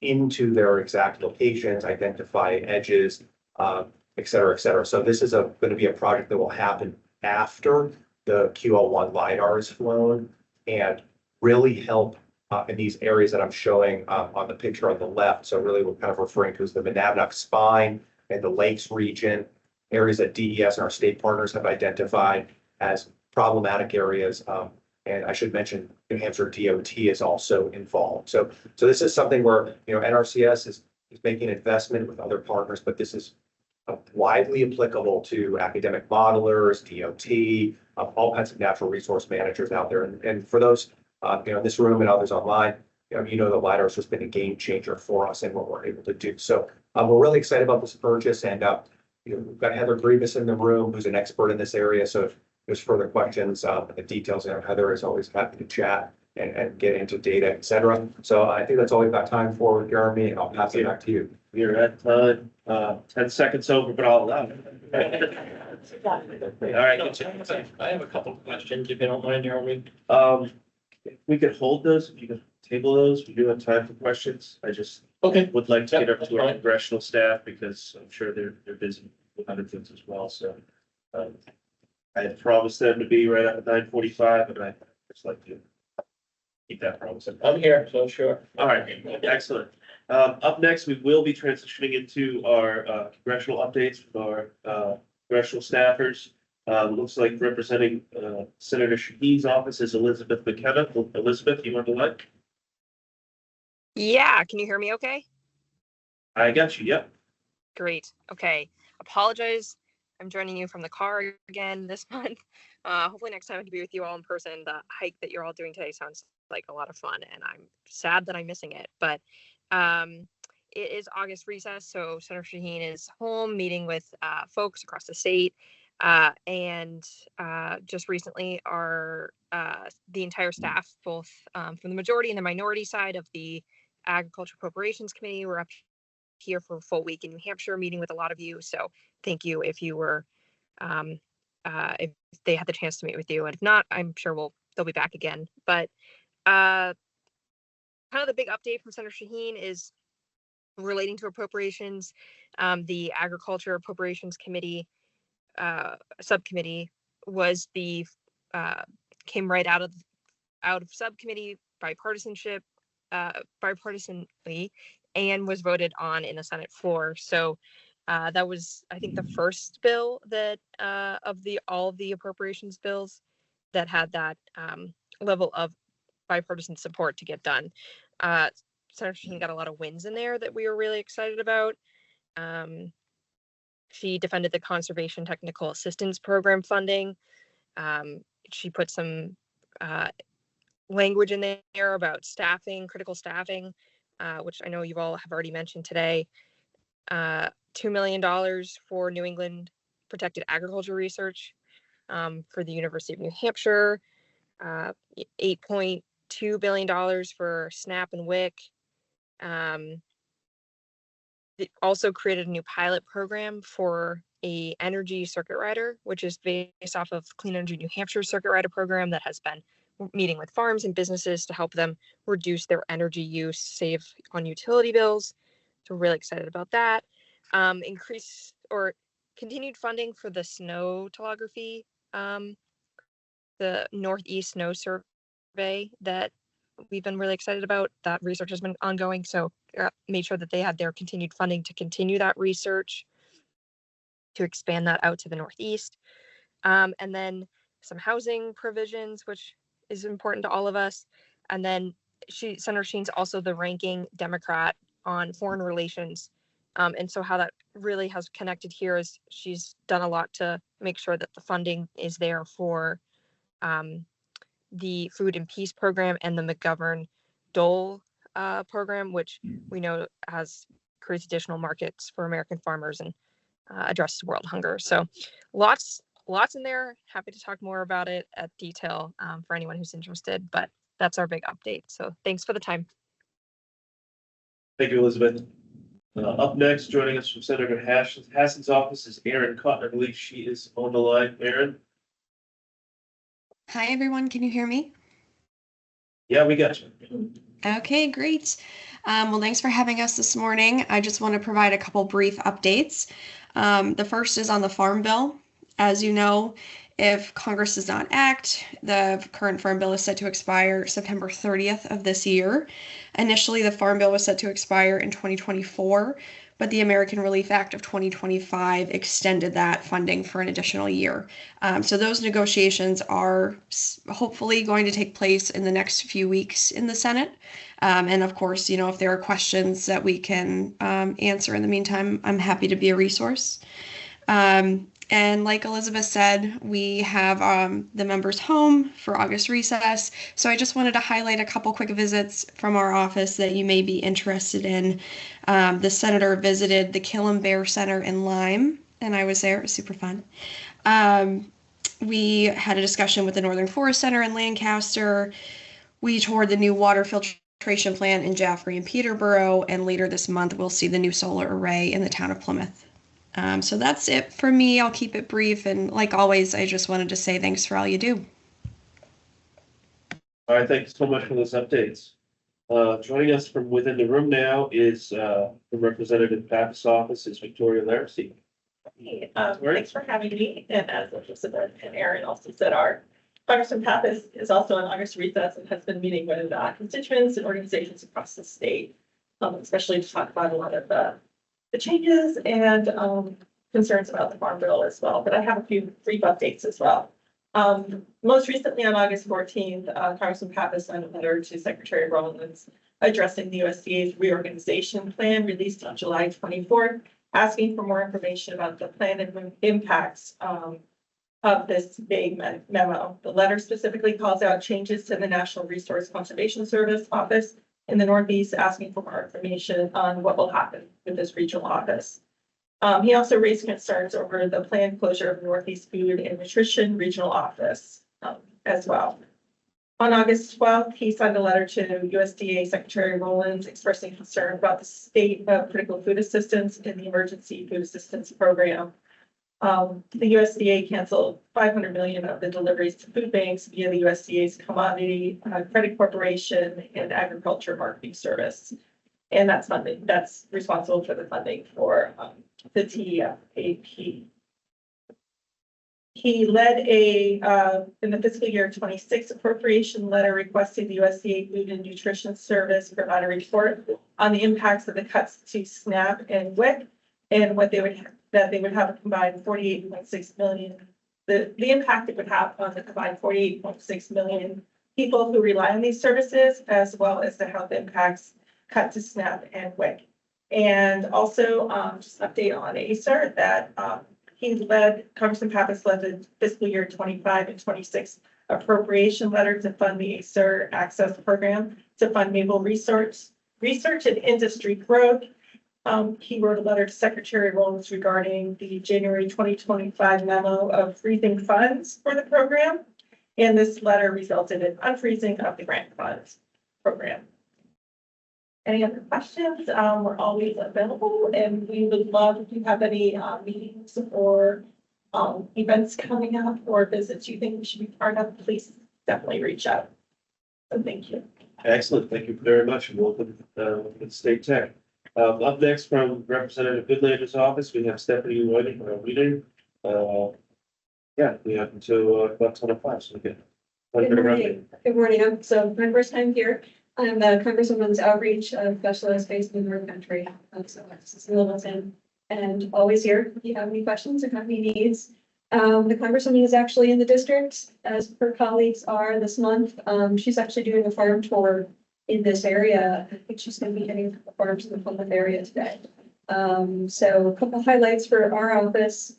into their exact locations, identify edges, et cetera, et cetera. So this is going to be a project that will happen after the QL1 LiDAR is flown and really help in these areas that I'm showing on the picture on the left. So really we're kind of referring to as the Monadnock Spine and the Lakes region, areas that DES and our state partners have identified as problematic areas. And I should mention New Hampshire DOT is also involved. So this is something where, NRCS is making an investment with other partners, but this is widely applicable to academic modelers, DOT, all kinds of natural resource managers out there. And for those, in this room and others online, the LiDAR has just been a game changer for us and what we're able to do. So we're really excited about this purchase, and we've got Heather Grievous in the room, who's an expert in this area. So if there's further questions, the details, Heather is always happy to chat and get into data, et cetera. So I think that's all we've got time for, Jeremy, and I'll pass it back to you.
We're at 10 seconds over, but I'll allow it. All right.
I have a couple of questions, if you don't mind, Jeremy.
If we could hold those, if you could table those, we do have time for questions. I just
Okay.
would like to get up
That's
to our
fine.
congressional staff because I'm sure they're busy with other things as well. So I had promised them to be right at 9:45, and I just like to keep that promise.
I'm here, so sure.
All right, excellent. Up next, we will be transitioning into our congressional updates with our congressional staffers. Looks like representing Senator Shaheen's office is Elizabeth McKenna. Elizabeth, you want to what?
Yeah, can you hear me okay?
I got you, yep.
Great. Okay. Apologize. I'm joining you from the car again this month. Hopefully next time I can be with you all in person. The hike that you're all doing today sounds like a lot of fun, and I'm sad that I'm missing it. But it is August recess, so Senator Shaheen is home meeting with folks across the state. And just recently the entire staff, both from the majority and the minority side of the Agriculture Appropriations Committee, were up here for a full week in New Hampshire meeting with a lot of you. So thank you if you were, if they had the chance to meet with you. And if not, I'm sure they'll be back again. But kind of the big update from Senator Shaheen is relating to appropriations. The Agriculture Appropriations Committee subcommittee was came right out of subcommittee bipartisanly, and was voted on in the Senate floor. So that was, I think, the first bill that all of the appropriations bills that had that level of bipartisan support to get done. Senator Shaheen got a lot of wins in there that we were really excited about. She defended the Conservation Technical Assistance Program funding. She put some language in there about staffing, critical staffing, which I know you all have already mentioned today. $2 million for New England Protected Agriculture Research for the University of New Hampshire. $8.2 billion for SNAP and WIC. It also created a new pilot program for a energy circuit rider, which is based off of Clean Energy New Hampshire circuit rider program that has been meeting with farms and businesses to help them reduce their energy use, save on utility bills. So we're really excited about that. Increase or continued funding for the snow topography, the Northeast Snow Survey that we've been really excited about. That research has been ongoing, so made sure that they had their continued funding to continue that research, to expand that out to the Northeast. And then some housing provisions, which is important to all of us. And then Senator Sheen's also the ranking Democrat on foreign relations. And so how that really has connected here is she's done a lot to make sure that the funding is there for the Food and Peace Program and the McGovern Dole program, which we know creates additional markets for American farmers and addresses world hunger. So lots in there. Happy to talk more about it at detail for anyone who's interested, but that's our big update. So thanks for the time.
Thank you, Elizabeth. Up next, joining us from Senator Hassan's office is Erin Cotton. I believe she is on the line. Erin?
Hi, everyone. Can you hear me?
Yeah, we got you.
Okay, great. Well, thanks for having us this morning. I just want to provide a couple brief updates. The first is on the Farm Bill. As you know, if Congress does not act, the current Farm Bill is set to expire September 30th of this year. Initially, the Farm Bill was set to expire in 2024, but the American Relief Act of 2025 extended that funding for an additional year. So those negotiations are hopefully going to take place in the next few weeks in the Senate. And of course, you know, if there are questions that we can answer in the meantime, I'm happy to be a resource. And like Elizabeth said, we have the members home for August recess. So I just wanted to highlight a couple quick visits from our office that you may be interested in. The senator visited the Killam Bear Center in Lyme, and I was there. It was super fun. We had a discussion with the Northern Forest Center in Lancaster. We toured the new water filtration plant in Jaffrey and Peterborough, and later this month we'll see the new solar array in the town of Plymouth. So that's it for me. I'll keep it brief, and like always, I just wanted to say thanks for all you do.
All right, thank you so much for those updates. Joining us from within the room now is the Representative Pappas' office is Victoria Laracy.
Hey, thanks for having me. And as Elizabeth and Erin also said, our Congressman Pappas is also on August recess and has been meeting with constituents and organizations across the state, especially to talk about a lot of the changes and concerns about the Farm Bill as well. But I have a few brief updates as well. Most recently on August 14th, Congressman Pappas sent a letter to Secretary Rollins addressing the USDA's reorganization plan released on July 24th, asking for more information about the plan and impacts of this big memo. The letter specifically calls out changes to the National Resource Conservation Service office in the Northeast, asking for more information on what will happen with this regional office. He also raised concerns over the planned closure of Northeast Food and Nutrition Regional Office as well. On August 12th, he signed a letter to USDA Secretary Rollins expressing concern about the state of critical food assistance in the Emergency Food Assistance Program. The USDA canceled 500 million of the deliveries to food banks via the USDA's Commodity Credit Corporation and Agriculture Marketing Service. And that's responsible for the funding for the TEFAP. He led in the fiscal year 26 appropriation letter requesting the USDA Food and Nutrition Service provide a report on the impacts of the cuts to SNAP and WIC and what they would have a combined 48.6 million. The impact it would have on the combined 48.6 million people who rely on these services, as well as the health impacts cut to SNAP and WIC. And also just an update on ACER that Congressman Pappas led the fiscal year 25 and 26 appropriation letter to fund the ACER Access Program to fund naval research and industry growth. He wrote a letter to Secretary Rollins regarding the January 2025 memo of freezing funds for the program. And this letter resulted in unfreezing of the grant funds program. Any other questions? We're always available, and we would love if you have any meetings or events coming up or visits you think we should be part of, please definitely reach out. So thank you.
Excellent. Thank you very much, and welcome to State Tech. Up next from Representative Goodlander's office, we have Stephanie Whiting. Yeah, we have until about 10:05, so again. Like,
Good morning. Good morning. So my first time here. I'm the Congresswoman's outreach specialist based in the North Country. So this is Littleton, and always here if you have any questions or have any needs. The Congresswoman is actually in the district, as her colleagues are this month. She's actually doing a farm tour in this area. I think she's going to be hitting the farms in the Plymouth area today. So a couple highlights for our office.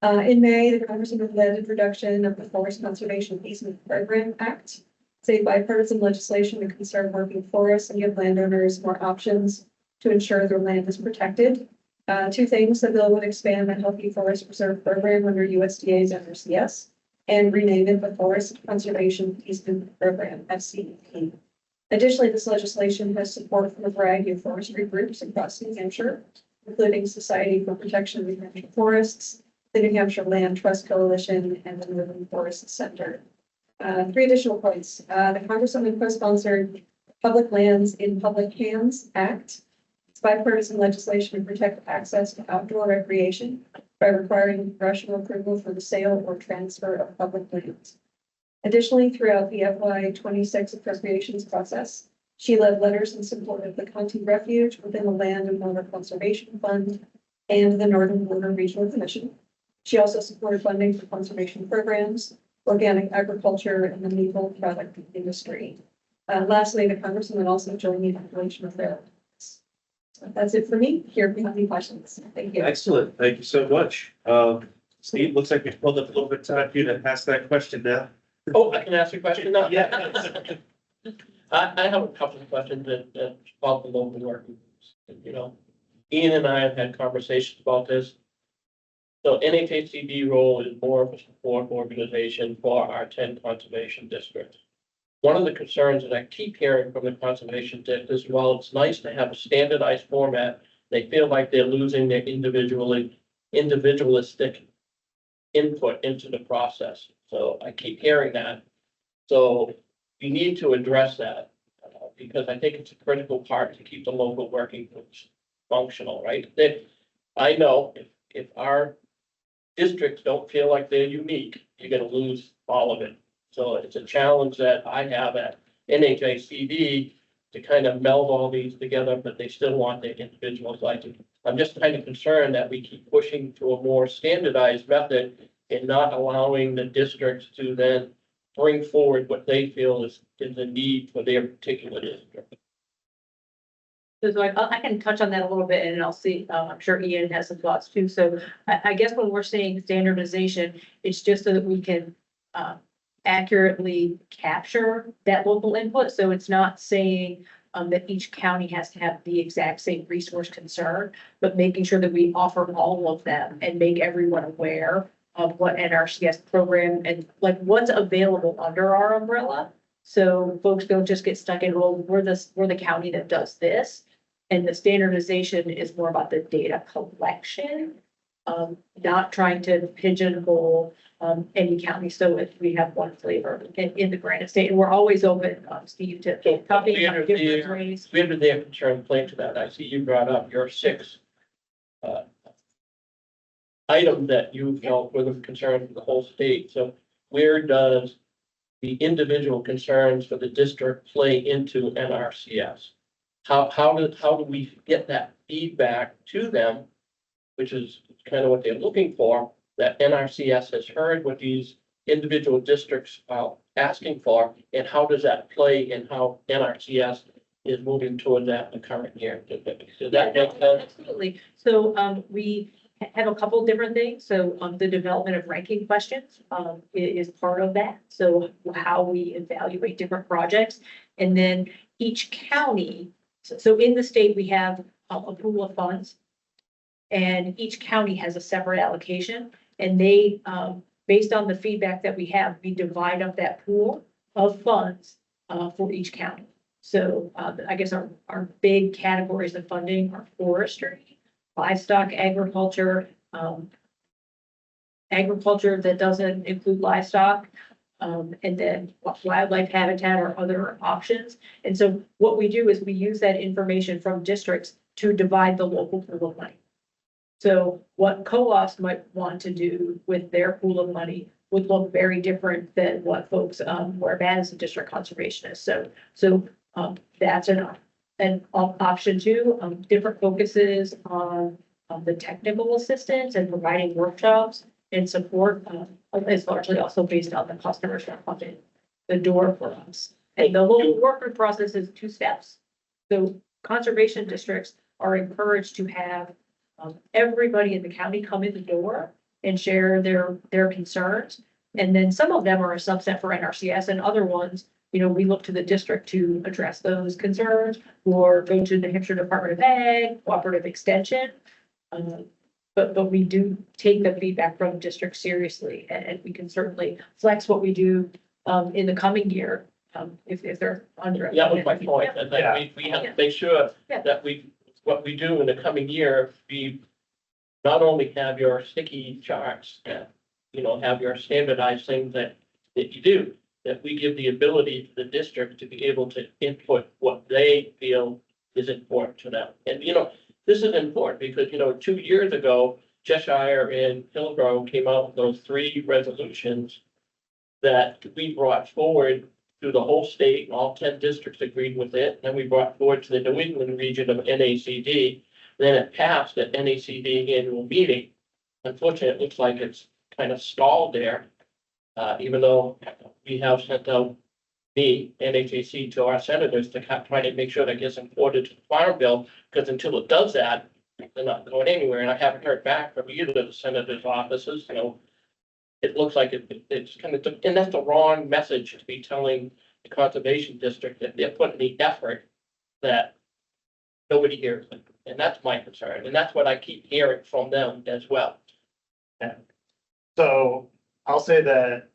In May, the Congresswoman led introduction of the Forest Conservation Easement Program Act. It's a bipartisan legislation to conserve working forests and give landowners more options to ensure their land is protected. Two things: the bill would expand the Healthy Forest Preserve Program under USDA's NRCS and rename it the Forest Conservation Easement Program, FCEP. Additionally, this legislation has support from a variety of forestry groups across New Hampshire, including Society for Protection of New Hampshire Forests, the New Hampshire Land Trust Coalition, and the Northern Forest Center. Three additional points. The Congresswoman co-sponsored Public Lands in Public Hands Act. It's bipartisan legislation to protect access to outdoor recreation by requiring congressional approval for the sale or transfer of public lands. Additionally, throughout the FY26 appropriations process, she led letters in support of the Conti Refuge within the Land and Water Conservation Fund and the Northern Border Regional Commission. She also supported funding for conservation programs, organic agriculture, and the maple product industry. Lastly, the Congresswoman also joined the population affair. So that's it for me. Here, if you have any questions. Thank you.
Excellent. Thank you so much. Steve, looks like we've pulled up a little bit of time for you to ask that question now.
Oh, I can ask a question now?
Yeah.
I have a couple of questions that about the local working groups. You know, Ian and I have had conversations about this. So NHACD role is more of a support organization for our 10 conservation districts. One of the concerns that I keep hearing from the conservation district is, well, it's nice to have a standardized format. They feel like they're losing their individualistic input into the process. So I keep hearing that. So we need to address that because I think it's a critical part to keep the local working groups functional, right? I know if our districts don't feel like they're unique, you're gonna lose all of it. So it's a challenge that I have at NHACD to kind of meld all these together, but they still want their individuals. I'm just kind of concerned that we keep pushing to a more standardized method and not allowing the districts to then bring forward what they feel is a need for their particular district.
So I can touch on that a little bit and I'll see, I'm sure Ian has some thoughts too. So I guess when we're saying standardization, it's just so that we can accurately capture that local input. So it's not saying that each county has to have the exact same resource concern, but making sure that we offer all of them and make everyone aware of what NRCS program and like what's available under our umbrella. So folks don't just get stuck in, well, we're the county that does this. And the standardization is more about the data collection, not trying to pigeonhole any county. So if we have one flavor in the Granite State, and we're always open, Steve, to copy different ways.
We have their concern play to that. I see you brought up your 6 item that you felt were the concern for the whole state. So where does the individual concerns for the district play into NRCS? How do we get that feedback to them, which is kind of what they're looking for, that NRCS has heard what these individual districts are asking for, and how does that play in how NRCS is moving toward that in the current year? Does that make sense?
Absolutely. So we have a couple different things. So the development of ranking questions is part of that. So how we evaluate different projects, and then each county. So in the state, we have a pool of funds, and each county has a separate allocation, and they, based on the feedback that we have, we divide up that pool of funds for each county. So I guess our big categories of funding are forestry, livestock, agriculture, agriculture that doesn't include livestock, and then wildlife habitat or other options. And so what we do is we use that information from districts to divide the local pool of money. So what co-ops might want to do with their pool of money would look very different than what folks, who are as a district conservationist. So that's an option too. Different focuses on the technical assistance and providing workshops and support is largely also based on the customers that come in the door for us. And the whole work group process is 2 steps. So conservation districts are encouraged to have everybody in the county come in the door and share their concerns. And then some of them are a subset for NRCS, and other ones, we look to the district to address those concerns or go to the Hampshire Department of Ag, Cooperative Extension. But we do take the feedback from districts seriously, and we can certainly flex what we do in the coming year if they're under.
That was my point,
Yeah.
that we have to make sure
Yeah.
that what we do in the coming year, we not only have your sticky charts, that, have your standardized things that you do, that we give the ability to the district to be able to input what they feel is important to them. And, this is important because, 2 years ago, Cheshire and Hillsborough came out with those 3 resolutions that we brought forward through the whole state, and all 10 districts agreed with it. And then we brought forward to the New England region of NACD. Then it passed at NACD annual meeting. Unfortunately, it looks like it's kind of stalled there, even though we have sent out NHAC to our senators to try to make sure that gets imported to the farm bill, because until it does that, they're not going anywhere. And I haven't heard back from either of the senators' offices. It looks like it's kind of, and that's the wrong message to be telling the conservation district that they're putting the effort that nobody hears. And that's my concern. And that's what I keep hearing from them as well.
So I'll say that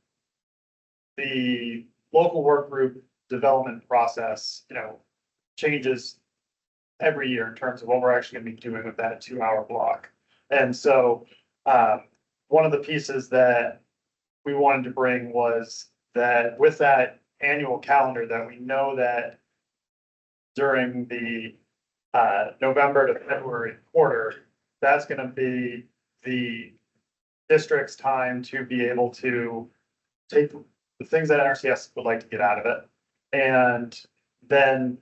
the local work group development process, changes every year in terms of what we're actually gonna be doing with that 2-hour block. And so, one of the pieces that we wanted to bring was that with that annual calendar, that we know that during the November to February quarter, that's gonna be the district's time to be able to take the things that NRCS would like to get out of it and then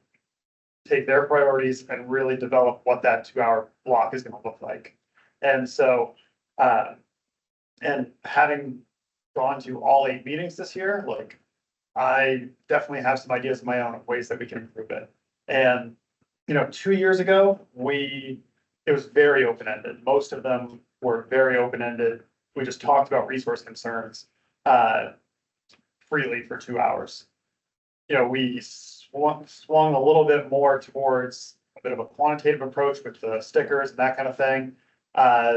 take their priorities and really develop what that 2-hour block is gonna look like. And so, and having gone to all 8 meetings this year, I definitely have some ideas of my own of ways that we can improve it. And, 2 years ago, it was very open-ended. Most of them were very open-ended. We just talked about resource concerns, freely for 2 hours. We swung a little bit more towards a bit of a quantitative approach with the stickers and that kind of thing.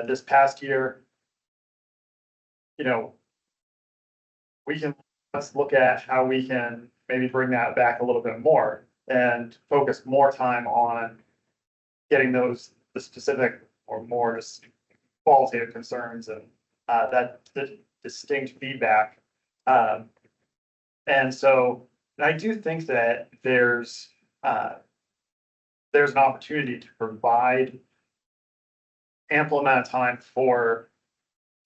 This past year, let's look at how we can maybe bring that back a little bit more and focus more time on getting the specific or more just qualitative concerns and that distinct feedback. And so I do think that there's an opportunity to provide ample amount of time for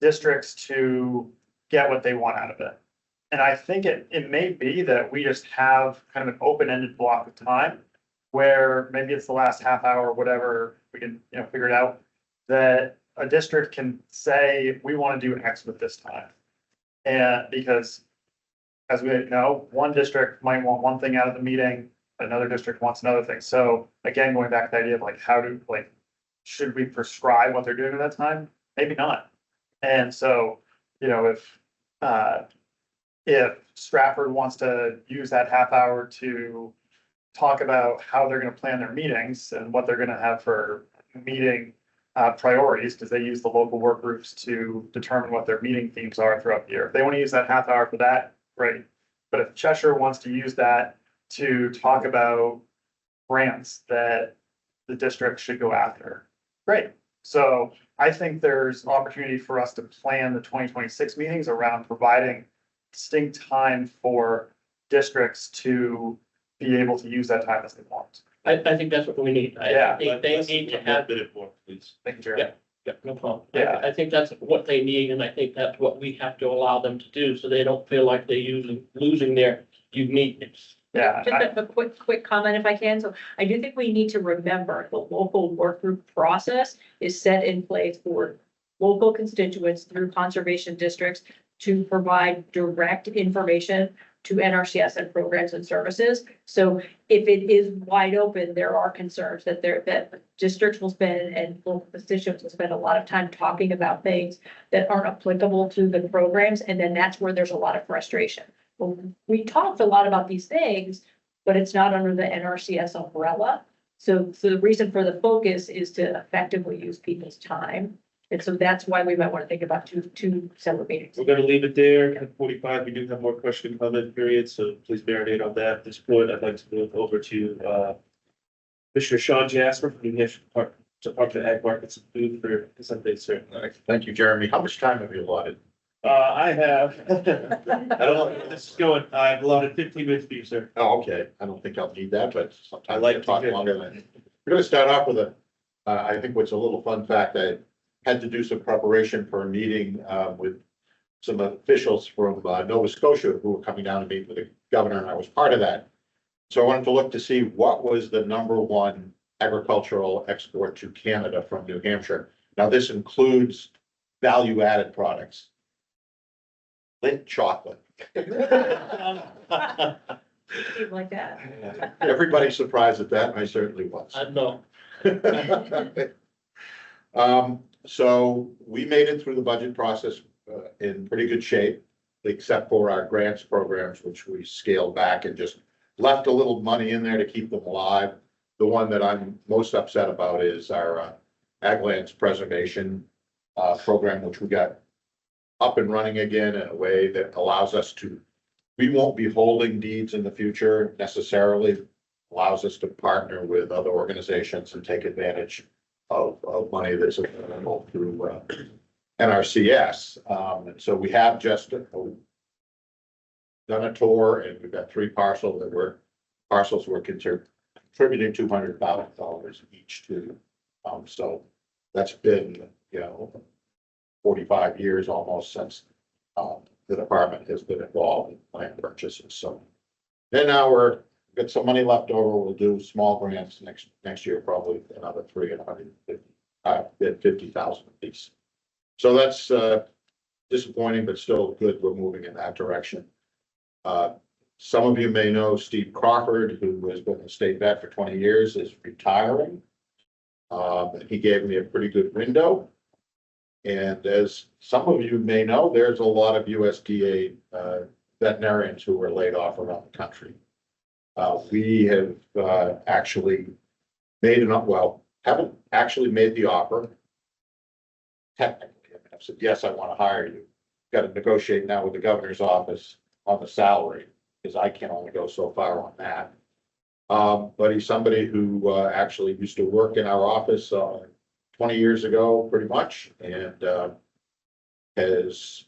districts to get what they want out of it. And I think it may be that we just have kind of an open-ended block of time where maybe it's the last half hour or whatever, we can, figure it out, that a district can say, we want to do X with this time. And because as we know, one district might want one thing out of the meeting, another district wants another thing. So again, going back to the idea of should we prescribe what they're doing at that time? Maybe not. And so, if Stratford wants to use that half hour to talk about how they're going to plan their meetings and what they're going to have for meeting priorities, because they use the local work groups to determine what their meeting themes are throughout the year. If they want to use that half hour for that, great. But if Cheshire wants to use that to talk about grants that the district should go after, great. So I think there's opportunity for us to plan the 2026 meetings around providing distinct time for districts to be able to use that time as they want.
I think that's what we need.
Yeah.
They need to have,
A bit more, please.
Thank you, Jerry.
Yeah. Yeah, no problem.
Yeah.
I think that's what they need, and I think that's what we have to allow them to do, so they don't feel like they're losing their uniqueness.
Yeah,
Just a quick comment if I can. So I do think we need to remember the local work group process is set in place for local constituents through conservation districts to provide direct information to NRCS and programs and services. So if it is wide open, there are concerns that districts will spend and local constituents will spend a lot of time talking about things that aren't applicable to the programs. And then that's where there's a lot of frustration. Well, we talked a lot about these things, but it's not under the NRCS umbrella. So the reason for the focus is to effectively use people's time. And so that's why we might want to think about two separate meetings.
We're gonna leave it there at 45. We do have more question comment periods, so please marinate on that. At this point, I'd like to move over to Commissioner Sean Jasper from New Hampshire Department of Ag Markets and Food for this update, sir.
All right, thank you, Jeremy. How much time have you allotted?
I have, I don't know where this is going. I've allotted 15 minutes for you, sir.
Oh, okay. I don't think I'll need that, but
I
sometimes
like
I
to
talk
hear.
longer than. We're gonna start off with I think what's a little fun fact. I had to do some preparation for a meeting, with some officials from, Nova Scotia who were coming down to meet with the governor, and I was part of that. So I wanted to look to see what was the #1 agricultural export to Canada from New Hampshire. Now, this includes value-added products. Lint chocolate.
Like that.
Everybody's surprised at that, and I certainly was.
I know.
So we made it through the budget process in pretty good shape, except for our grants programs, which we scaled back and just left a little money in there to keep them alive. The one that I'm most upset about is our ag lands preservation program, which we got up and running again in a way that allows us to, we won't be holding deeds in the future necessarily, allows us to partner with other organizations and take advantage of money that's available through NRCS. And so we have just done a tour, and we've got 3 parcels we're contributing $200,000 each to. So that's been, 45 years almost since the department has been involved in land purchases. So then now we're got some money left over. We'll do small grants next year, probably another 350,000 apiece. So that's disappointing, but still good. We're moving in that direction. Some of you may know Steve Crawford, who has been a state vet for 20 years, is retiring. He gave me a pretty good window. And as some of you may know, there's a lot of USDA veterinarians who were laid off around the country. We have actually haven't actually made the offer. Technically, I've said, yes, I want to hire you. Got to negotiate now with the governor's office on the salary, because I can only go so far on that. But he's somebody who actually used to work in our office 20 years ago, pretty much, and has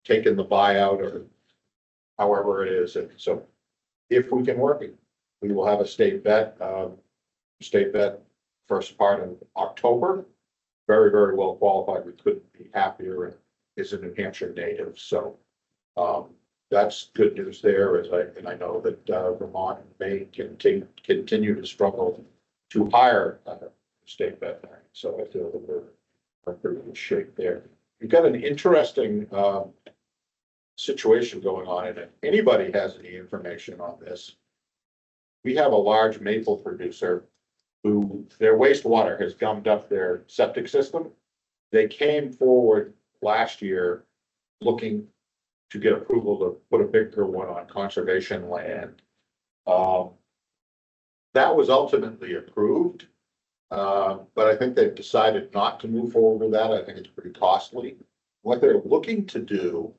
taken the buyout or however it is. And so if we can work it, we will have a state vet first part of October. Very, very well qualified. We couldn't be happier, and is a New Hampshire native. So that's good news there. And I know that Vermont may continue to struggle to hire state veterinarian. So I feel that we're in pretty good shape there. We've got an interesting situation going on, and if anybody has any information on this, we have a large maple producer who their wastewater has gummed up their septic system. They came forward last year looking to get approval to put a bigger one on conservation land. That was ultimately approved, but I think they've decided not to move forward with that. I think it's pretty costly. What they're looking to do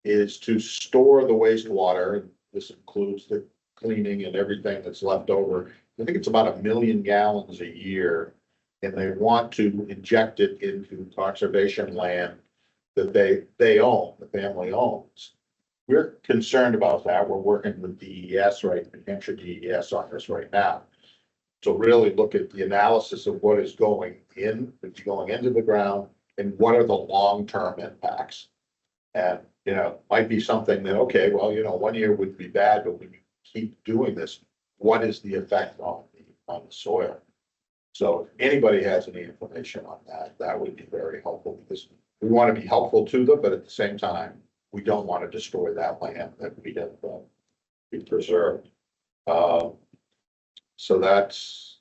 is to store the wastewater. This includes the cleaning and everything that's left over. I think it's about 1 million gallons a year, and they want to inject it into conservation land that they own, the family owns. We're concerned about that. We're working with DES, right, New Hampshire DES on this right now. to really look at the analysis of what is going into the ground and what are the long-term impacts. And, might be something that, okay, well, 1 year would be bad, but when you keep doing this, what is the effect on the soil? So if anybody has any information on that, that would be very helpful, because we want to be helpful to them, but at the same time, we don't want to destroy that land that we have preserved. So that's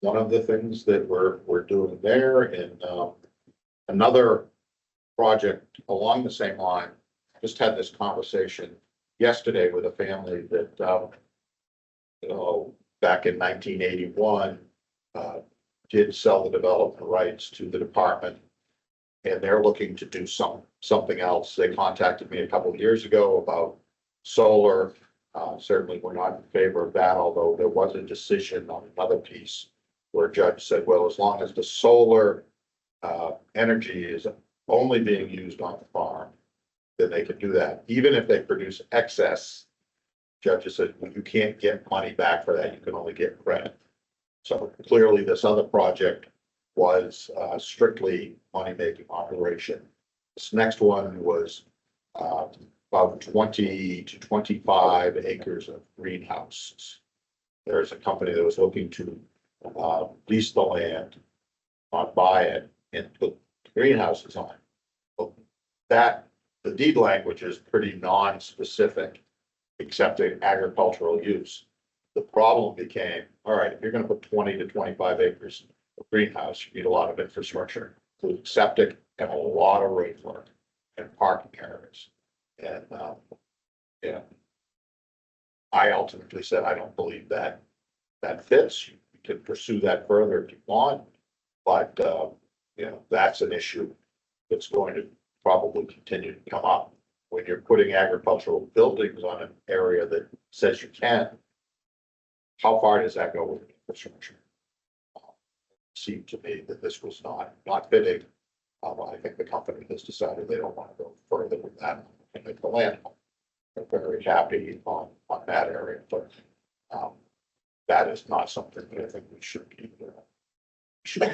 one of the things that we're doing there. And another project along the same line, just had this conversation yesterday with a family that back in 1981 did sell the development rights to the department, and they're looking to do something else. They contacted me a couple of years ago about solar. Certainly, we're not in favor of that, although there was a decision on another piece where a judge said, well, as long as the solar energy is only being used on the farm, then they can do that. Even if they produce excess, judges said, well, you can't get money back for that. You can only get credit. So clearly, this other project was strictly money-making operation. This next one was about 20 to 25 acres of greenhouses. There's a company that was looking to lease the land, not buy it, and put greenhouses on it. Well, the deed language is pretty non-specific, excepting agricultural use. The problem became, all right, if you're going to put 20 to 25 acres of greenhouse, you need a lot of infrastructure, including septic and a lot of road work and parking areas. And I ultimately said, I don't believe that fits. You can pursue that further if you want, but that's an issue that's going to probably continue to come up when you're putting agricultural buildings on an area that says you can. How far does that go with infrastructure? It seemed to me that this was not fitting. I think the company has decided they don't want to go further with that and make the land. They're very happy on that area, but that is not something that I think we should be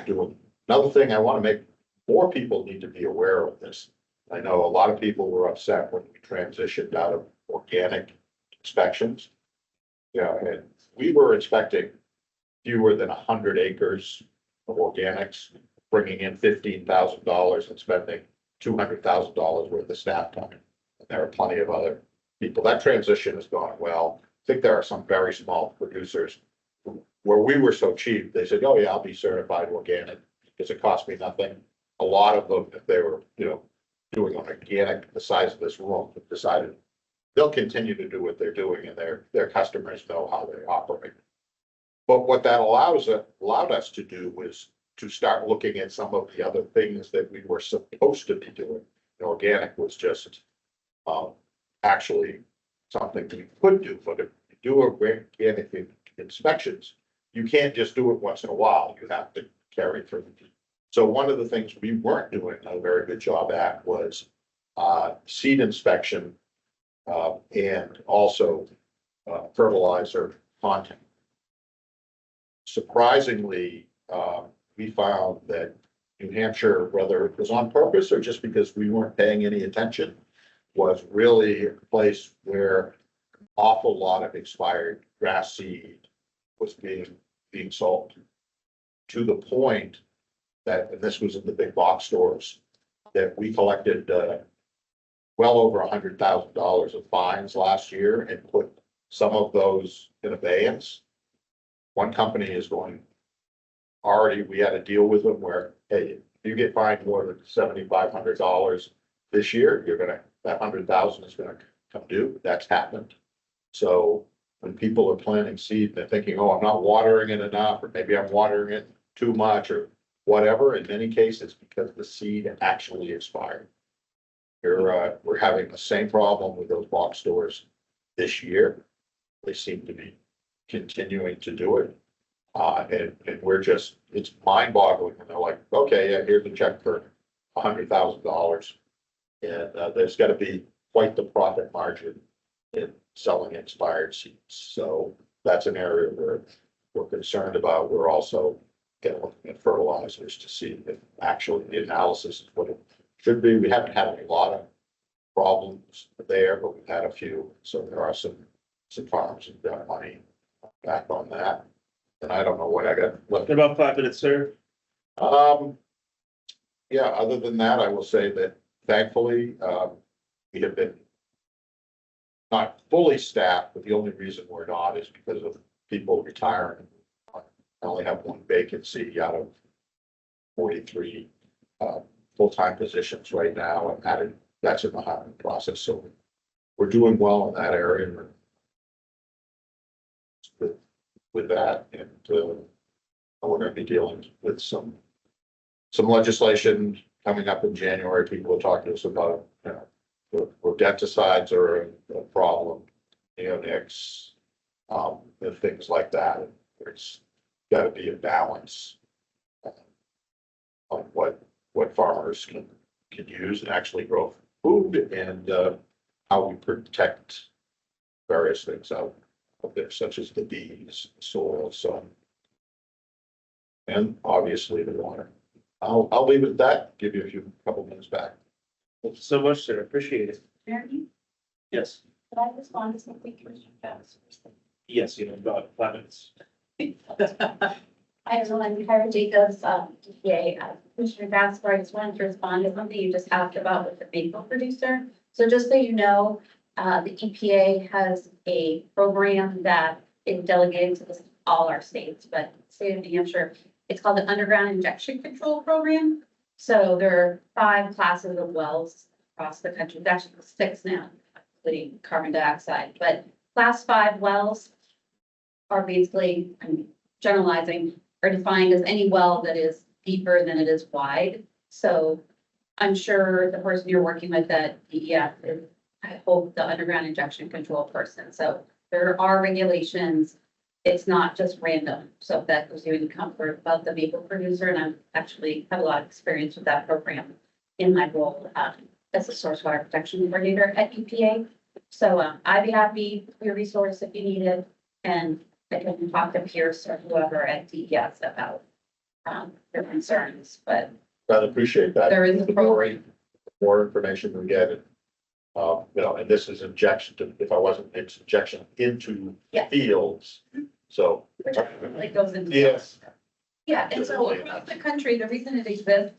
doing. Another thing I want to make, more people need to be aware of this. I know a lot of people were upset when we transitioned out of organic inspections. And we were inspecting fewer than 100 acres of organics, bringing in $15,000 and spending $200,000 worth of staff time. And there are plenty of other people. That transition has gone well. I think there are some very small producers where we were so cheap, they said, oh yeah, I'll be certified organic because it cost me nothing. A lot of them, if they were, doing organic the size of this room, have decided they'll continue to do what they're doing, and their customers know how they operate. But what that allowed us to do was to start looking at some of the other things that we were supposed to be doing. Organic was just actually something we could do, but if you do organic inspections, you can't just do it once in a while. You have to carry through. So one of the things we weren't doing a very good job at was seed inspection and also fertilizer content. Surprisingly, we found that New Hampshire, whether it was on purpose or just because we weren't paying any attention, was really a place where an awful lot of expired grass seed was being sold, to the point that, and this was in the big box stores, that we collected well over $100,000 of fines last year and put some of those in abeyance. One company is going, we had a deal with them where, hey, if you get fined more than $7,500 this year, that $100,000 is gonna come due. That's happened. So when people are planting seed, they're thinking, oh, I'm not watering it enough, or maybe I'm watering it too much, or whatever. In many cases, because the seed actually expired. We're having the same problem with those box stores this year. They seem to be continuing to do it. And we're just, it's mind boggling. And they're like, okay, yeah, here's a check for $100,000. And there's got to be quite the profit margin in selling expired seeds. So that's an area where we're concerned about. We're also looking at fertilizers to see if actually the analysis is what it should be. We haven't had a lot of problems there, but we've had a few. So there are some farms that got money back on that. And I don't know what I got left.
In about 5 minutes, sir.
Yeah, other than that, I will say that thankfully, we have been not fully staffed, but the only reason we're not is because of people retiring. I only have one vacancy out of 43 full-time positions right now, and that's in the hiring process. So we're doing well in that area with that, and we're going to be dealing with some legislation coming up in January. People will talk to us about, rodenticides are a problem, neonics, and things like that. There's got to be a balance on what farmers can use and actually grow food, and how we protect various things out there, such as the bees, soil, sun, and obviously the water. I'll leave it at that. Give you a couple minutes back.
Thank you so much, sir. Appreciate it.
Mary,
Yes.
could I respond to something Commissioner Fast?
Yes, you have about 5 minutes.
Hi, everyone. Kyra Jacobs, EPA. Commissioner Gaspar, I just wanted to respond to something you just asked about with the maple producer. So just so you know, the EPA has a program that is delegated to all our states, but state of New Hampshire, it's called the Underground Injection Control Program. So there are 5 classes of wells across the country. There's actually 6 now, including carbon dioxide. But class 5 wells are basically, I'm generalizing, are defined as any well that is deeper than it is wide. So I'm sure the person you're working with at DEF is, I hope, the underground injection control person. So there are regulations. It's not just random. So if that gives you any comfort about the maple producer, and I actually have a lot of experience with that program in my role as a source water protection coordinator at EPA. So I'd be happy to be a resource if you need it, and I can talk to Pierce or whoever at DES about their concerns. But
I appreciate that.
there is a program.
More information we get, and this is injection if I wasn't, it's injection into
Yes.
fields. So.
Which like goes into.
Yes.
Yeah, and so across the country, the reason it exists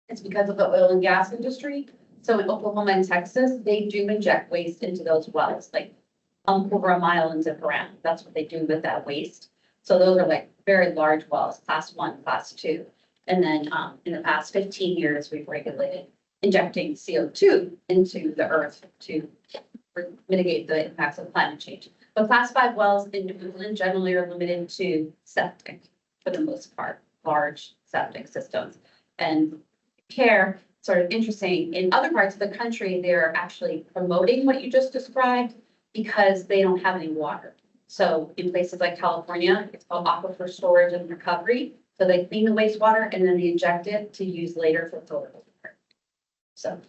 is because of the oil and gas industry. So in Oklahoma and Texas, they do inject waste into those wells, like over a mile into the ground. That's what they do with that waste. So those are like very large wells, class 1, class 2. And then in the past 15 years, we've regulated injecting CO2 into the earth to mitigate the impacts of climate change. But class 5 wells in New England generally are limited to septic for the most part, large septic systems. And care, sort of interesting, in other parts of the country, they're actually promoting what you just described because they don't have any water. So in places like California, it's called aquifer storage and recovery. So they clean the wastewater and then they inject it to use later for potable water. So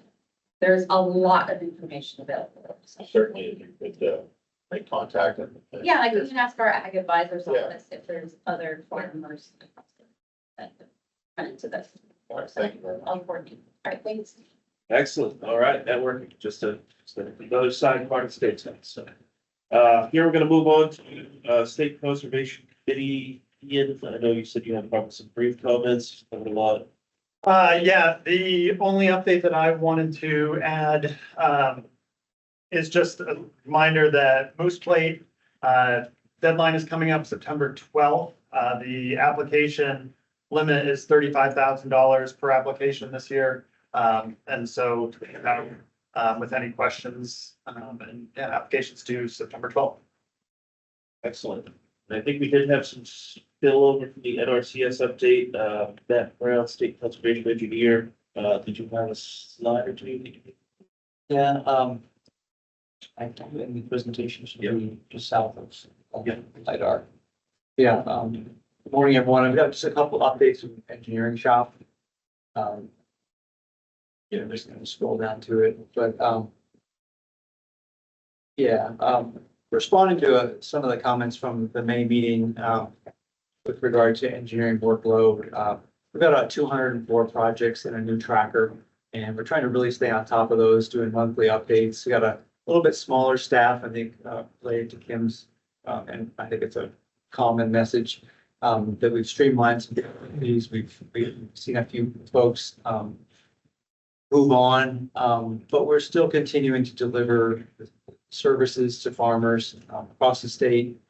there's a lot of information available. So
Certainly, you could make contact.
yeah, like you can ask our ag advisor's
Yeah.
office if there's other farmers that run into this.
All right, thank you very much.
All right, thanks.
Excellent. All right, networking, just another side part of state tax. So, here we're gonna move on to, State Conservation Committee. Ian, I know you said you had probably some brief comments, covered a lot.
Yeah, the only update that I wanted to add, is just a reminder that Moose Plate, deadline is coming up September 12th. The application limit is $35,000 per application this year. And so, with any questions, and yeah, applications due September 12th.
Excellent. And I think we did have some spillover from the NRCS update, Matt Brown, State Conservation Engineer. Did you have a slide or two?
Yeah, I have it in the presentation, should be just south of LiDAR. Yeah, good morning, everyone. I've got just a couple updates from engineering shop. I'm just gonna scroll down to it, but, responding to some of the comments from the May meeting, with regard to engineering workload, we've got about 204 projects in a new tracker, and we're trying to really stay on top of those, doing monthly updates. We got a little bit smaller staff, I think, related to Kim's, and I think it's a common message, that we've streamlined some these. We've seen a few folks, move on, but we're still continuing to deliver services to farmers across the state.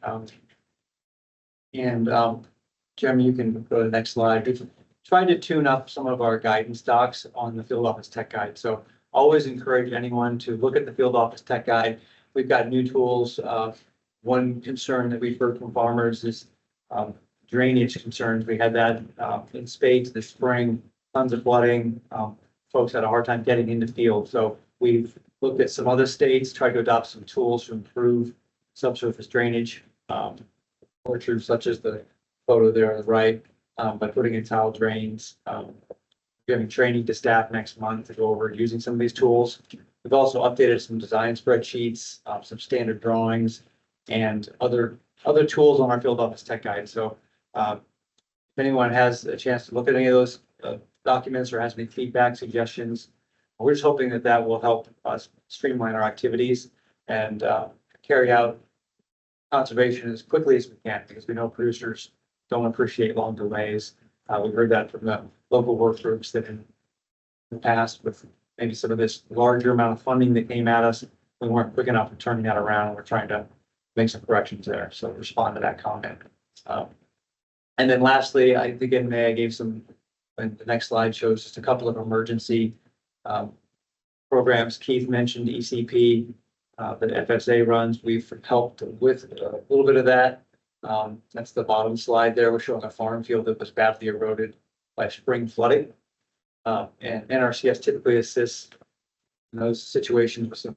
Jeremy, you can go to the next slide. We've tried to tune up some of our guidance docs on the field office tech guide. So always encourage anyone to look at the field office tech guide. We've got new tools. One concern that we've heard from farmers is drainage concerns. We had that in spades this spring, tons of flooding. Folks had a hard time getting into field. So we've looked at some other states, tried to adopt some tools to improve subsurface drainage. Orchards such as the photo there on the right, by putting in tile drains. Giving training to staff next month to go over using some of these tools. We've also updated some design spreadsheets, some standard drawings, and other tools on our field office tech guide. So if anyone has a chance to look at any of those documents or has any feedback, suggestions, we're just hoping that that will help us streamline our activities and carry out conservation as quickly as we can, because we know producers don't appreciate long delays. We've heard that from the local work groups that in the past, with maybe some of this larger amount of funding that came at us, we weren't quick enough in turning that around. We're trying to make some corrections there. So respond to that comment. And then lastly, I think in May I gave some, and the next slide shows just a couple of emergency programs. Keith mentioned ECP that FSA runs. We've helped with a little bit of that. That's the bottom slide there. We're showing a farm field that was badly eroded by spring flooding. And NRCS typically assists in those situations with some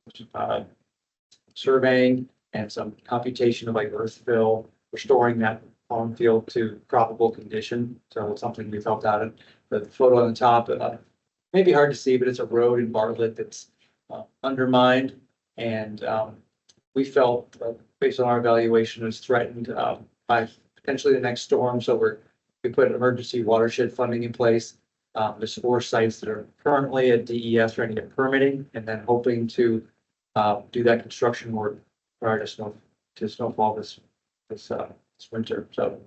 surveying and some computation of like earth fill, restoring that farm field to croppable condition. So it's something we've helped out in. The photo on the top, maybe hard to see, but it's a road in Bartlett that's undermined. And we felt, based on our evaluation, is threatened by potentially the next storm. So we put emergency watershed funding in place. There's 4 sites that are currently at DES ready to permitting, and then hoping to do that construction work prior to snowfall this winter. So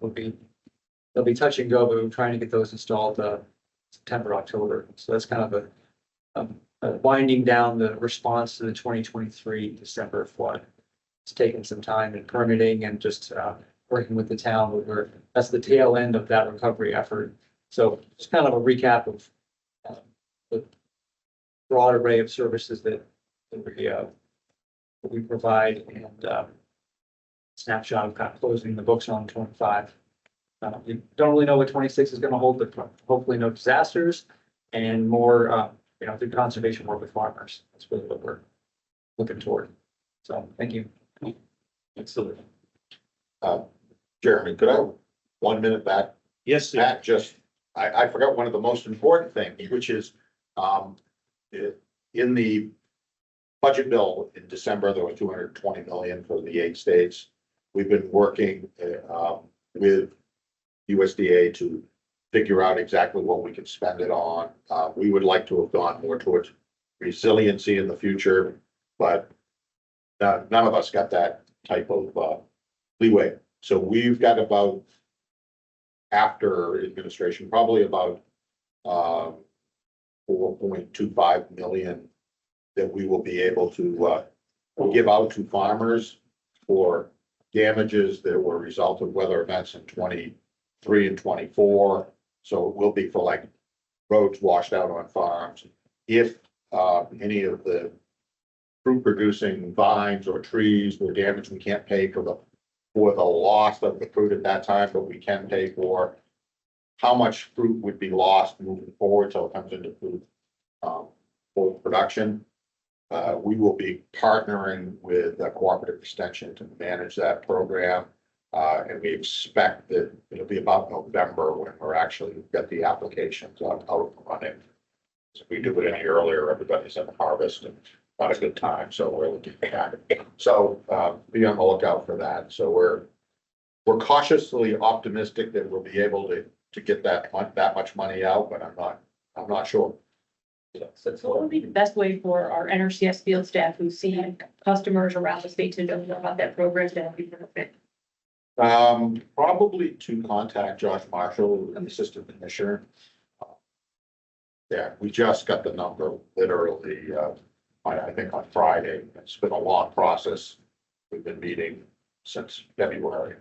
they'll be touch and go, but we're trying to get those installed September, October. So that's kind of winding down the response to the 2023 December flood. It's taken some time in permitting and just working with the town. That's the tail end of that recovery effort. So just kind of a recap of the broad array of services that we provide, and snapshot of kind of closing the books on 25. We don't really know what 26 is going to hold, but hopefully no disasters and more, through conservation work with farmers. That's really what we're looking toward. So thank you.
Excellent. Jeremy, could I have 1 minute back?
Yes, sir.
Matt, I forgot one of the most important things, which is, in the budget bill in December, there was 220 million for the 8 states. We've been working, with USDA to figure out exactly what we can spend it on. We would like to have gone more towards resiliency in the future, but none of us got that type of leeway. So we've got about, after administration, probably about 4.25 million that we will be able to give out to farmers for damages that were a result of weather events in 23 and 24. So it will be for like roads washed out on farms. If any of the fruit producing vines or trees were damaged, we can't pay for the loss of the fruit at that time, but we can pay for how much fruit would be lost moving forward till it comes into food for production. We will be partnering with a cooperative extension to manage that program. And we expect that it'll be about November when we're actually get the applications out and running. So if we do it any earlier, everybody's in harvest, and not a good time, so we're looking at it. So, be on the lookout for that. So we're cautiously optimistic that we'll be able to get that much money out, but I'm not sure.
So what would be the best way for our NRCS field staff who see customers around the state to know more about that program to help you benefit?
Probably to contact Josh Marshall, the assistant commissioner. Yeah, we just got the number literally, I think on Friday. It's been a long process. We've been meeting since February.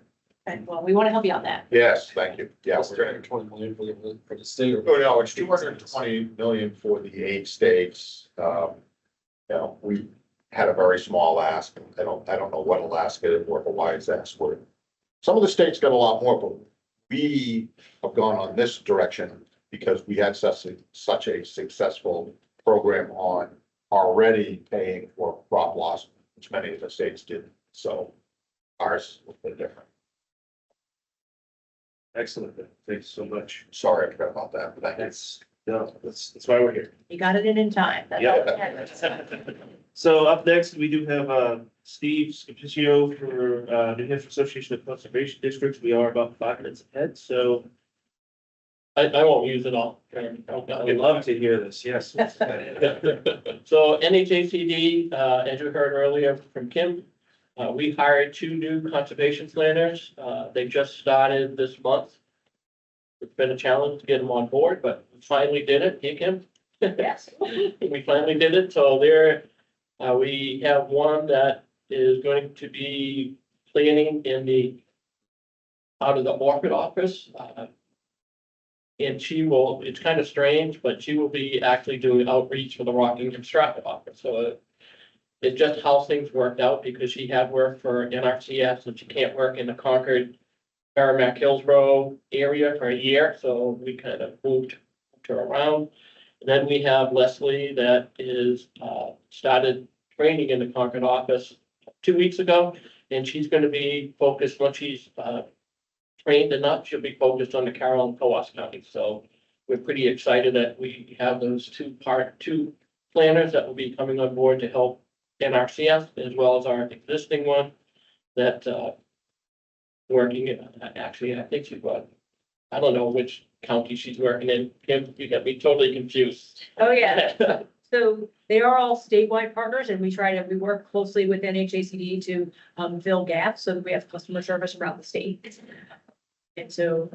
And well, we want to help you on that.
Yes, thank you. Yeah.
That's 320 million for the state.
Oh, no, it's 220 million for the 8 states. You know, we had a very small ask. I don't know what Alaska and what Hawaii's asked for. Some of the states got a lot more, but we have gone on this direction because we had such a successful program on already paying for crop loss, which many of the states did. So ours was a bit different.
Excellent. Thanks so much.
Sorry, I forgot about that, but
That's why we're here.
You got it in time. That's all that matters.
So up next, we do have Steve Scapicio for New Hampshire Association of Conservation Districts. We are about 5 minutes ahead, so
I won't use it all.
we'd love to hear this, yes.
So NHACD, as you heard earlier from Kim, we hired 2 new conservation planners. They just started this month. It's been a challenge to get them on board, but we finally did it. Hey, Kim?
Yes.
We finally did it. So we have one that is going to be planning out of the orchid office. And it's kind of strange, but she will be actually doing outreach for the Rockingham Stratford office. So it's just how things worked out because she had worked for NRCS and she can't work in the Concord, Merrimack, Hillsborough area for a year. So we kind of moved her around. And then we have Leslie that is started training in the Concord office 2 weeks ago. And she's going to be focused once she's trained enough, she'll be focused on the Carroll and Coas County. So we're pretty excited that we have those 2 planners that will be coming on board to help NRCS as well as our existing one that working actually, I think she's I don't know which county she's working in. Kim, you got me totally confused.
Oh, yeah. So they are all statewide partners and we work closely with NHACD to fill gaps so that we have customer service around the state. And so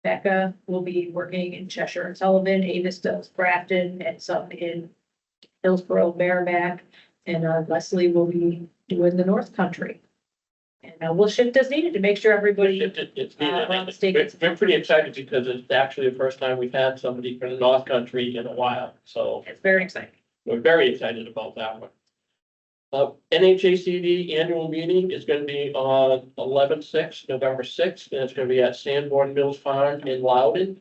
Becca will be working in Cheshire and Sullivan, Avis does Grafton, and some in Hillsborough, Merrimack, and Leslie will be doing the North Country. And we'll shift as needed to make sure everybody
It's
around the state gets.
we're pretty excited because it's actually the first time we've had somebody from the North Country in a while. So
It's very exciting.
we're very excited about that one. NHACD annual meeting is going to be on 11/6, November 6th, and it's going to be at Sanborn Mills Farm in Loudon.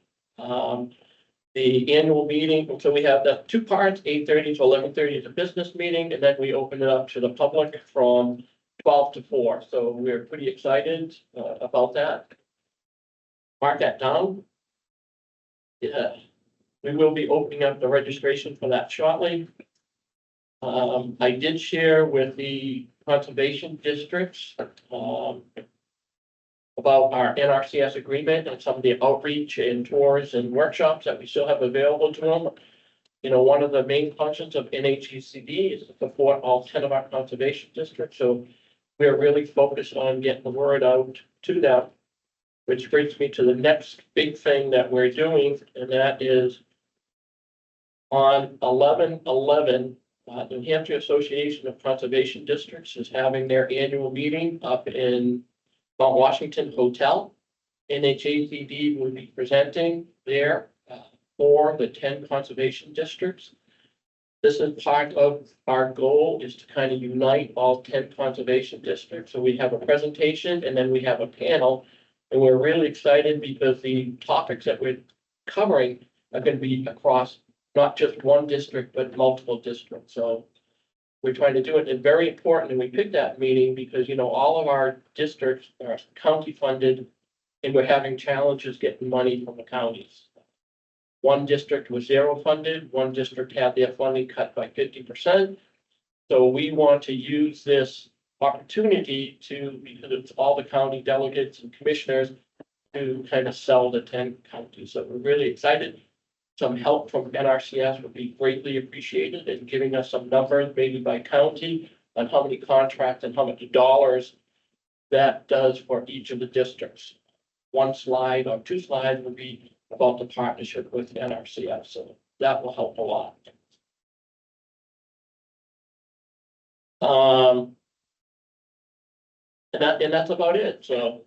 The annual meeting, so we have the 2 parts, 8:30 to 11:30 is a business meeting, and then we open it up to the public from 12 to 4. So we're pretty excited about that. Mark that down. Yeah, we will be opening up the registration for that shortly. I did share with the conservation districts about our NRCS agreement and some of the outreach and tours and workshops that we still have available to them. You know, one of the main functions of NHECD is to support all 10 of our conservation districts. So we're really focused on getting the word out to them, which brings me to the next big thing that we're doing, and that is on 11/11. New Hampshire Association of Conservation Districts is having their annual meeting up in Mount Washington Hotel. NHACD will be presenting there for the 10 conservation districts. This is part of our goal is to kind of unite all 10 conservation districts. So we have a presentation and then we have a panel. And we're really excited because the topics that we're covering are going to be across not just one district, but multiple districts. So we're trying to do it. And very important, and we picked that meeting because, you know, all of our districts are county funded and we're having challenges getting money from the counties. One district was 0 funded. One district had their funding cut by 50%. So we want to use this opportunity to, because it's all the county delegates and commissioners, to kind of sell the 10 counties. So we're really excited. Some help from NRCS would be greatly appreciated in giving us some numbers, maybe by county, on how many contracts and how much dollars that does for each of the districts. One slide or 2 slides would be about the partnership with NRCS, so that will help a lot. And that's about it, so.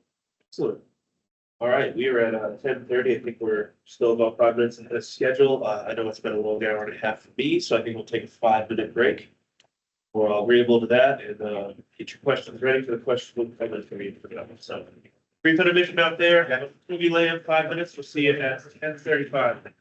Excellent. All right, we are at 10:30. I think we're still about 5 minutes ahead of schedule. I know it's been a long hour and a half for me, so I think we'll take a 5-minute break. We're all agreeable to that, and get your questions ready for the question. So brief intermission out there. Movie land, 5 minutes. We'll see you at 10:35.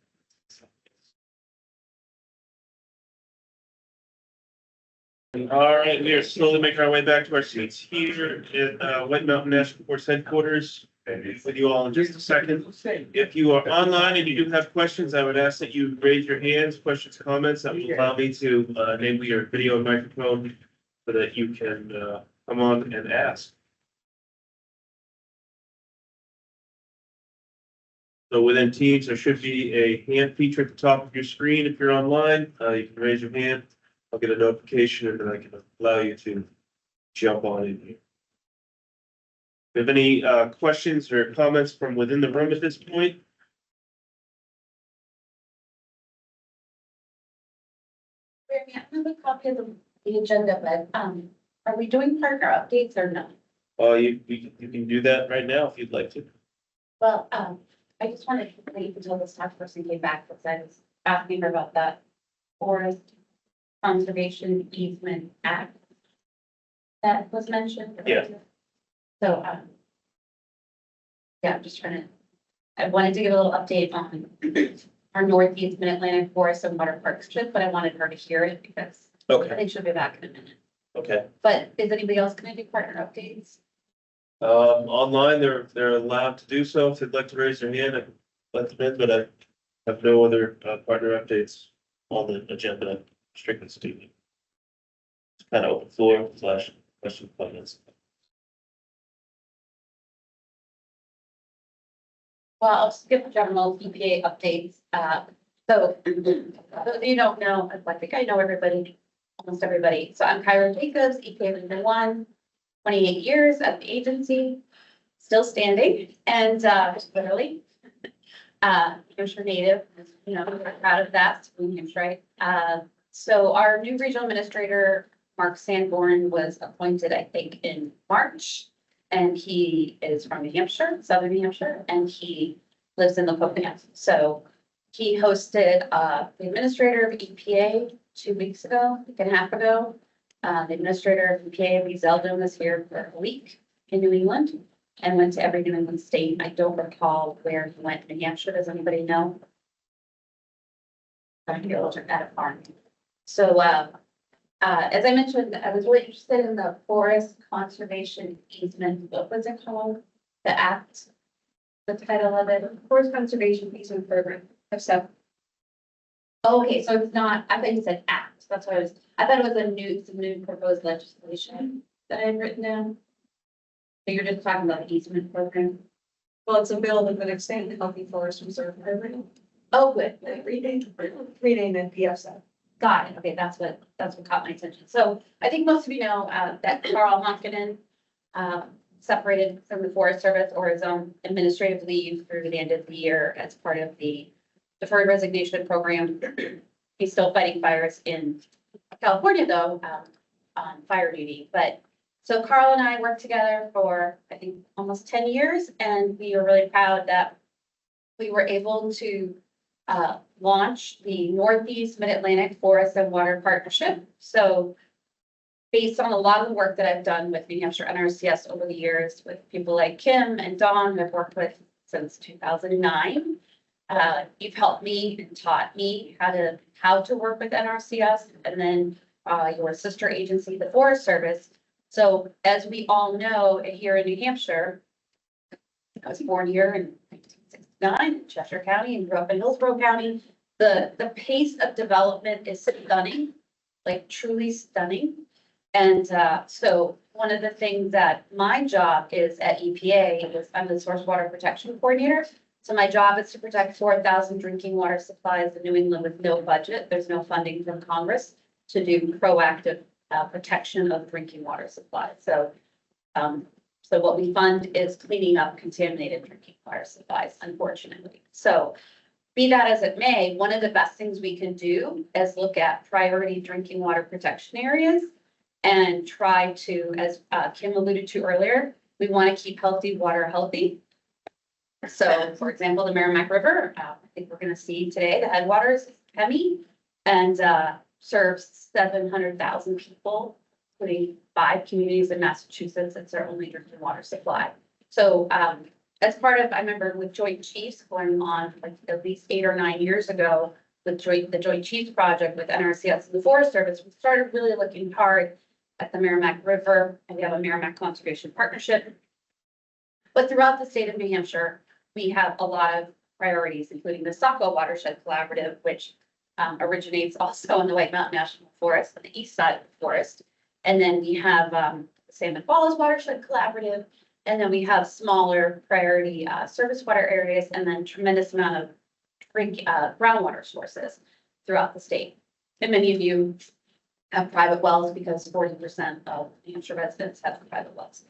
All right, we are slowly making our way back to our seats here at White Mountain National Forest headquarters. With you all in just a second. If you are online and you do have questions, I would ask that you raise your hands, questions, comments. That will allow me to enable your video and microphone so that you can come on and ask. So within Teams, there should be a hand feature at the top of your screen. If you're online, you can raise your hand. I'll get a notification and then I can allow you to jump on in here. Do you have any questions or comments from within the room at this point?
I have a copy of the agenda, but are we doing partner updates or no?
You can do that right now if you'd like to.
Well, I just wanted to wait until this task person came back because I was asking her about that Forest Conservation Easement Act that was mentioned.
Yeah.
So, yeah, I'm just I wanted to give a little update on our Northeast Mid-Atlantic Forest and Water Parks trip, but I wanted her to hear it because I
Okay,
think she'll be back in a minute.
okay.
But is anybody else gonna do partner updates?
Online, they're allowed to do so. If they'd like to raise their hand, I can let them in, but I have no other partner updates on the agenda, strictly speaking. It's kind of open floor / question comments.
Well, I'll skip general EPA updates. So those of you don't know, I think I know everybody, almost everybody. So I'm Kyra Jacobs, EPA number 1, 28 years at the agency, still standing, and literally Hampshire native, you know, I'm proud of that, New Hampshire, right? So our new regional administrator, Mark Sanborn, was appointed, I think, in March. And he is from New Hampshire, Southern New Hampshire, and he lives in the Poconos. So he hosted the administrator of EPA 2 weeks ago, a week and a half ago. The administrator of EPA, Lee Zeldin, was here for a week in New England and went to every New England state. I don't recall where he went in New Hampshire. Does anybody know? I'm going to go check that at farm. So as I mentioned, I was really interested in the Forest Conservation Easement. What was it called? The act, the title of it, Forest Conservation Easement Program. So, okay, so it's not, I think it said act. That's what I thought it was some new proposed legislation that I had written down. So you're just talking about the easement program?
Well, it's a bill that would extend the Healthy Forest Reserve program.
Oh, good.
Rename and PSF.
Got it. Okay, that's what caught my attention. So I think most of you know that Carl Honkinen separated from the Forest Service or his own administrative leave through the end of the year as part of the deferred resignation program. He's still fighting fires in California, though, on fire duty. But so Carl and I worked together for, I think, almost 10 years, and we were really proud that we were able to launch the Northeast Mid-Atlantic Forest and Water Partnership. So based on a lot of the work that I've done with New Hampshire NRCS over the years with people like Kim and Dawn, who I've worked with since 2009, you've helped me and taught me how to work with NRCS, and then your sister agency, the Forest Service. So as we all know, here in New Hampshire, I was born here in 1969 in Cheshire County and grew up in Hillsborough County. The pace of development is stunning. like truly stunning. And so one of the things that my job is at EPA is I'm the source water protection coordinator. So my job is to protect 4,000 drinking water supplies in New England with no budget. There's no funding from Congress to do proactive protection of drinking water supplies. So what we fund is cleaning up contaminated drinking water supplies, unfortunately. So be that as it may, one of the best things we can do is look at priority drinking water protection areas and try to, as Kim alluded to earlier, we want to keep healthy water healthy. So, for example, the Merrimack River, I think we're going to see today, the headwaters is Hemi and serves 700,000 people, including 5 communities in Massachusetts. It's their only drinking water supply. So, as part of, I remember with Joint Chiefs going on like at least 8 or 9 years ago with the Joint Chiefs project with NRCS and the Forest Service, we started really looking hard at the Merrimack River, and we have a Merrimack Conservation Partnership. But throughout the state of New Hampshire, we have a lot of priorities, including the Saco Watershed Collaborative, which originates also in the White Mountain National Forest on the east side of the forest. And then we have the Salmon Falls Watershed Collaborative, and then we have smaller priority surface water areas, and then tremendous amount of groundwater sources throughout the state. And many of you have private wells because 40% of New Hampshire residents have private wells.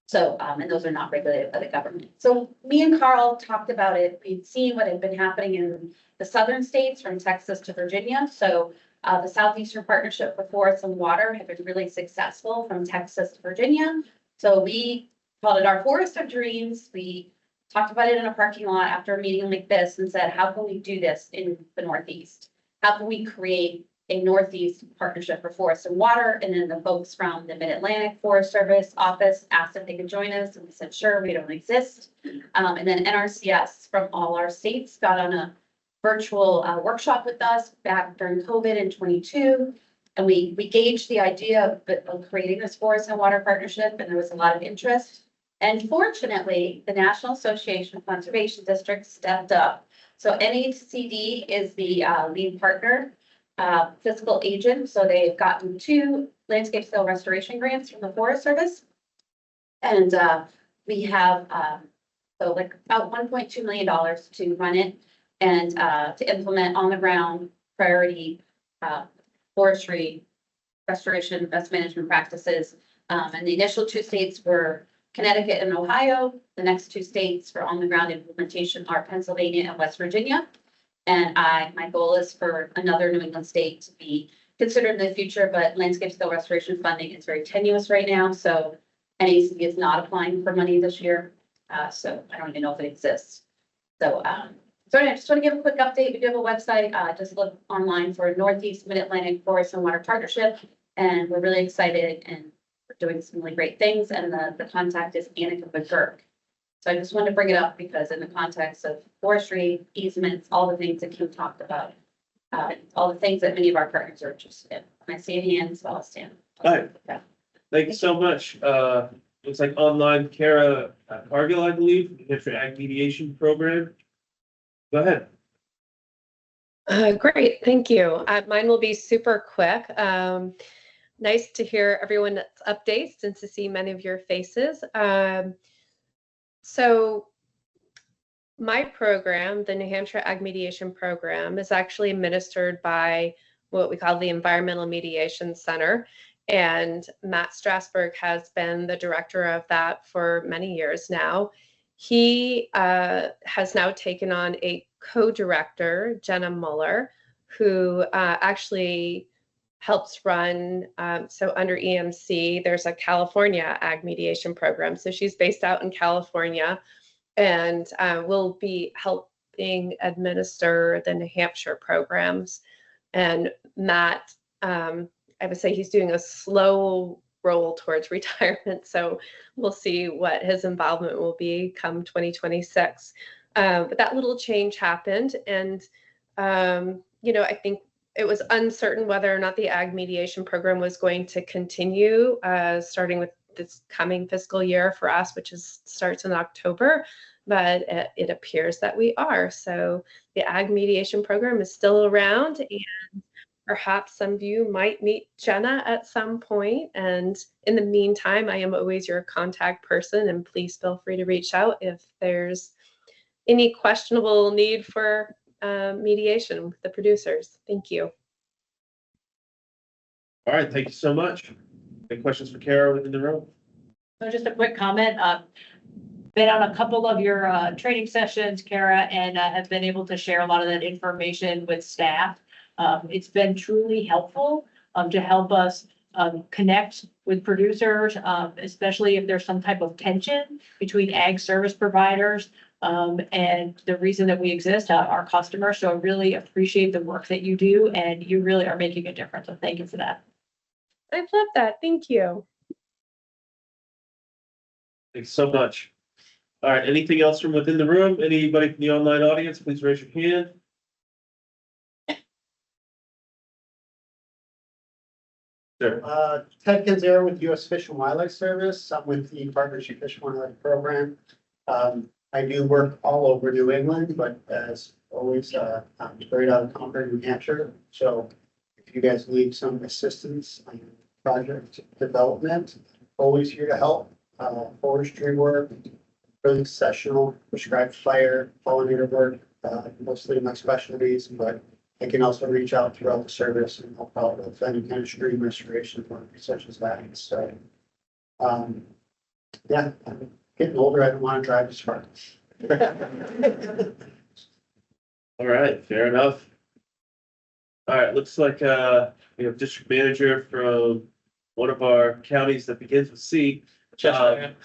So, and those are not regulated by the government. So me and Carl talked about it. We'd seen what had been happening in the southern states from Texas to Virginia. So the Southeastern Partnership for Forests and Water had been really successful from Texas to Virginia. So we called it our Forest of Dreams. We talked about it in a parking lot after a meeting like this and said, how can we do this in the Northeast? How can we create a Northeast Partnership for Forests and Water? And then the folks from the Mid-Atlantic Forest Service office asked if they could join us, and we said, sure, we don't exist. And then NRCS from all our states got on a virtual workshop with us back during COVID in 22. And we gauged the idea of creating this Forest and Water Partnership, and there was a lot of interest. And fortunately, the National Association of Conservation Districts stepped up. So NHCD is the lead partner, fiscal agent. So they've gotten 2 landscape scale restoration grants from the Forest Service. And we have so like about $1.2 million to run it and to implement on the ground priority forestry restoration best management practices. And the initial 2 states were Connecticut and Ohio. The next 2 states for on the ground implementation are Pennsylvania and West Virginia. And my goal is for another New England state to be considered in the future, but landscape scale restoration funding is very tenuous right now. So NAC is not applying for money this year. So I don't even know if it exists. So, so I just want to give a quick update. We do have a website. Just look online for Northeast Mid-Atlantic Forest and Water Partnership. And we're really excited and we're doing some really great things. And the contact is Annika McGurk. So I just wanted to bring it up because in the context of forestry, easements, all the things that Kim talked about, all the things that many of our partners are interested in. When I see any hands, so I'll stand.
Hi.
Yeah.
Thank you so much. Looks like online Kara Cargill, I believe, Hampshire Ag Mediation Program. Go ahead.
Great, thank you. Mine will be super quick. Nice to hear everyone's updates and to see many of your faces. So my program, the New Hampshire Ag Mediation Program, is actually administered by what we call the Environmental Mediation Center. And Matt Strasberg has been the director of that for many years now. He has now taken on a co-director, Jenna Muller, who actually helps run, so under EMC, there's a California Ag Mediation Program. So she's based out in California and will be helping administer the New Hampshire programs. And Matt, I would say he's doing a slow roll towards retirement. So we'll see what his involvement will be come 2026. But that little change happened. And, you know, I think it was uncertain whether or not the Ag Mediation Program was going to continue starting with this coming fiscal year for us, which starts in October, but it appears that we are. So the Ag Mediation Program is still around, and Perhaps some of you might meet Jenna at some point. And in the meantime, I am always your contact person, and please feel free to reach out if there's any questionable need for mediation with the producers. Thank you.
All right, thank you so much. Any questions for Kara within the room?
So just a quick comment, been on a couple of your training sessions, Kara, and have been able to share a lot of that information with staff. It's been truly helpful to help us connect with producers, especially if there's some type of tension between ag service providers and the reason that we exist, our customers. So I really appreciate the work that you do, and you really are making a difference. So thank you for that.
I love that. Thank you.
Thanks so much. All right, anything else from within the room? Anybody from the online audience, please raise your hand. Sure.
Ted Canzero with U.S. Fish and Wildlife Service. I'm with the Partnership Fish and Wildlife Program. I do work all over New England, but as always, I'm straight out of Concord, New Hampshire. So if you guys need some assistance on project development, always here to help. Forestry work, really sessional, prescribed fire, pollinator work, mostly my specialties, but I can also reach out throughout the service and help out with any kind of stream restoration work such as that. So, yeah, I'm getting older. I don't want to drive as far.
All right, fair enough. All right, looks like we have district manager from one of our counties that begins with C. Carroll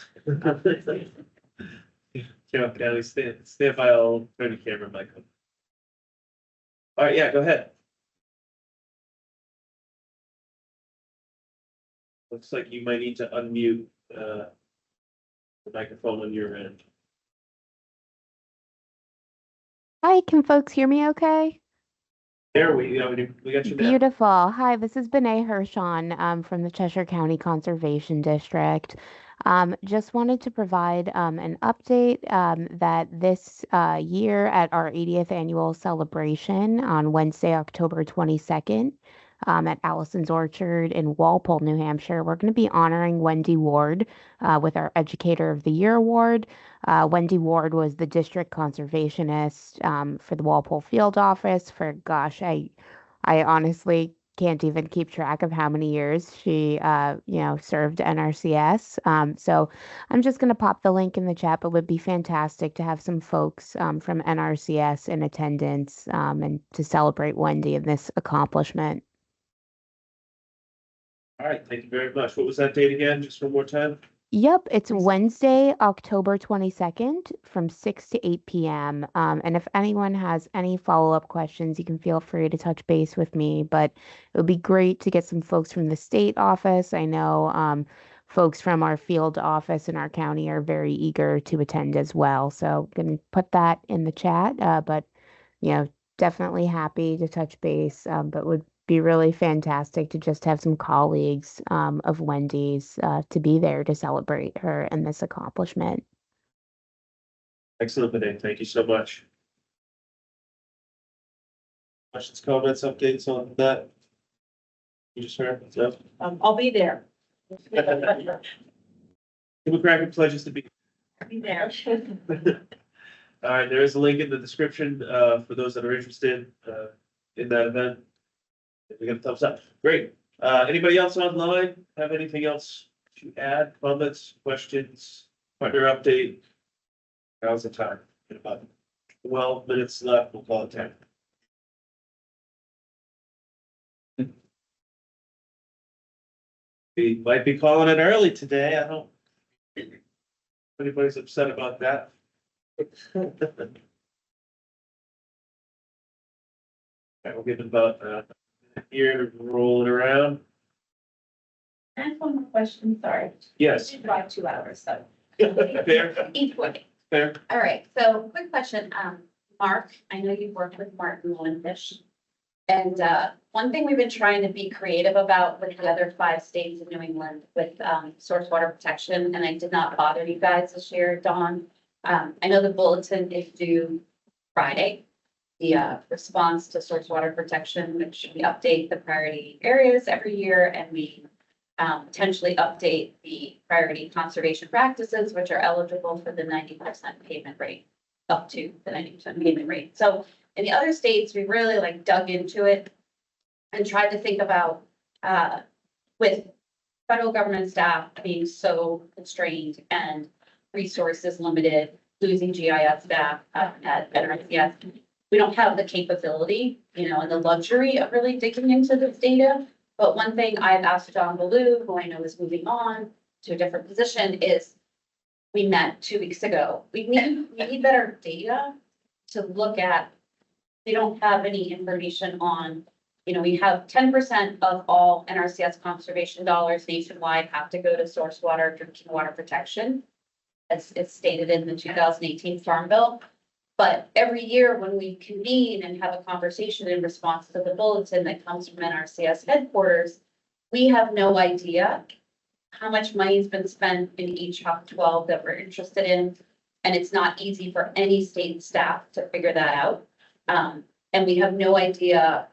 County, stand by, I'll turn the camera mic on. All right, yeah, go ahead. Looks like you might need to unmute the microphone on your end.
Hi, can folks hear me okay?
There we got you now.
Beautiful. Hi, this is Bené Hershon from the Cheshire County Conservation District. Just wanted to provide an update that this year at our 80th annual celebration on Wednesday, October 22nd, at Allison's Orchard in Walpole, New Hampshire, we're going to be honoring Wendy Ward with our Educator of the Year Award. Wendy Ward was the district conservationist for the Walpole field office for, gosh, I honestly can't even keep track of how many years she, served NRCS. So I'm just going to pop the link in the chat, but it would be fantastic to have some folks from NRCS in attendance and to celebrate Wendy and this accomplishment.
All right, thank you very much. What was that date again? Just one more time.
Yep, it's Wednesday, October 22nd from 6 to 8 p.m. And if anyone has any follow-up questions, you can feel free to touch base with me. But it would be great to get some folks from the state office. I know folks from our field office in our county are very eager to attend as well. So I'm going to put that in the chat. But, definitely happy to touch base, but would be really fantastic to just have some colleagues of Wendy's to be there to celebrate her and this accomplishment.
Excellent, Bené. Thank you so much. Questions, comments, updates on that? You just heard? No?
I'll be there.
Democratic pledges to be.
There.
All right, there is a link in the description for those that are interested in that event. We got a thumbs up. Great. Anybody else online have anything else to add? Comments, questions, partner update? Now's the time. In about 12 minutes left. We'll call it 10. We might be calling it early today. I don't. If anybody's upset about that. All right, we'll give it about here to roll it around.
I have one more question, sorry.
Yes.
I did drive 2 hours, so.
Fair.
Each way.
Fair.
All right, so quick question, Mark, I know you've worked with Martin Fish. And one thing we've been trying to be creative about with the other 5 states in New England with source water protection, and I did not bother you guys this year, Dawn. I know the bulletin is due Friday. response to source water protection, which we update the priority areas every year, and we potentially update the priority conservation practices, which are eligible for the 90% payment rate, up to the 90% payment rate. So in the other states, we really like dug into it and tried to think about, with federal government staff being so constrained and resources limited, losing GIS staff at NRCS, we don't have the capability, and the luxury of really digging into this data. But one thing I've asked John Ballou, who I know is moving on to a different position, is we met 2 weeks ago. We need better data to look at. We don't have any information on, we have 10% of all NRCS conservation dollars nationwide have to go to source water, drinking water protection, as it's stated in the 2018 Farm Bill. But every year when we convene and have a conversation in response to the bulletin that comes from NRCS headquarters, we have no idea how much money has been spent in each Hub 12 that we're interested in. And it's not easy for any state staff to figure that out. And we have no idea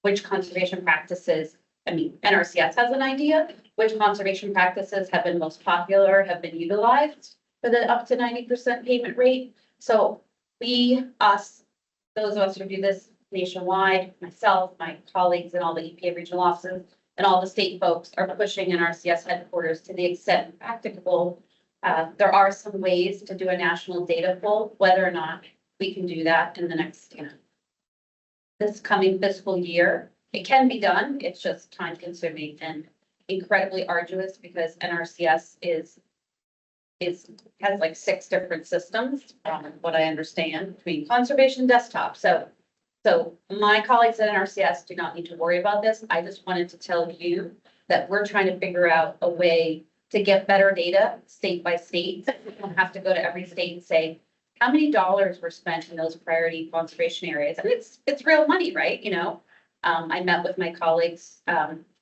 which conservation practices, NRCS has an idea, which conservation practices have been most popular, have been utilized for the up to 90% payment rate. So those of us who do this nationwide, myself, my colleagues and all the EPA regional offices and all the state folks are pushing NRCS headquarters to the extent practicable. There are some ways to do a national data pull, whether or not we can do that in the next, this coming fiscal year. It can be done. It's just time consuming and incredibly arduous because NRCS has like 6 different systems, from what I understand, between conservation desktop. So my colleagues at NRCS do not need to worry about this. I just wanted to tell you that we're trying to figure out a way to get better data state by state. We don't have to go to every state and say, how many dollars were spent in those priority conservation areas? And it's real money, right? I met with my colleagues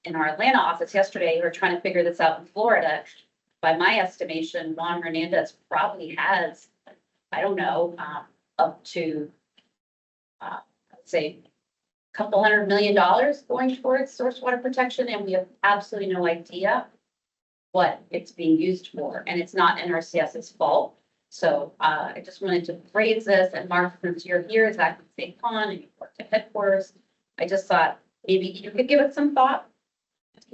in our Atlanta office yesterday who are trying to figure this out in Florida. By my estimation, Juan Hernandez probably has, I don't know, up to, let's say, a couple $100 million going towards source water protection, and we have absolutely no idea what it's being used for, and it's not NRCS's fault. So I just wanted to raise this, and Mark, since you're here, is at St. Pond and you worked at headquarters, I just thought maybe you could give it some thought.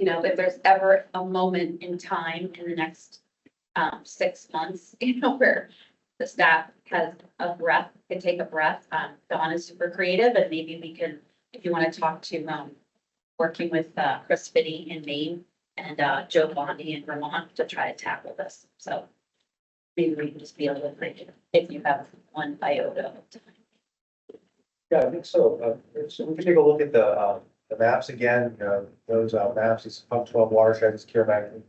If there's ever a moment in time in the next 6 months, where the staff has a breath, can take a breath. Dawn is super creative, and maybe we can, if you want to talk to working with Chris Finney in Maine and Joe Bondi in Vermont to try to tackle this. So maybe we can just be a little creative if you have one iota of time.
Yeah, I think so. So we can take a look at the maps again. Those maps, these Hub 12 watersheds, care management,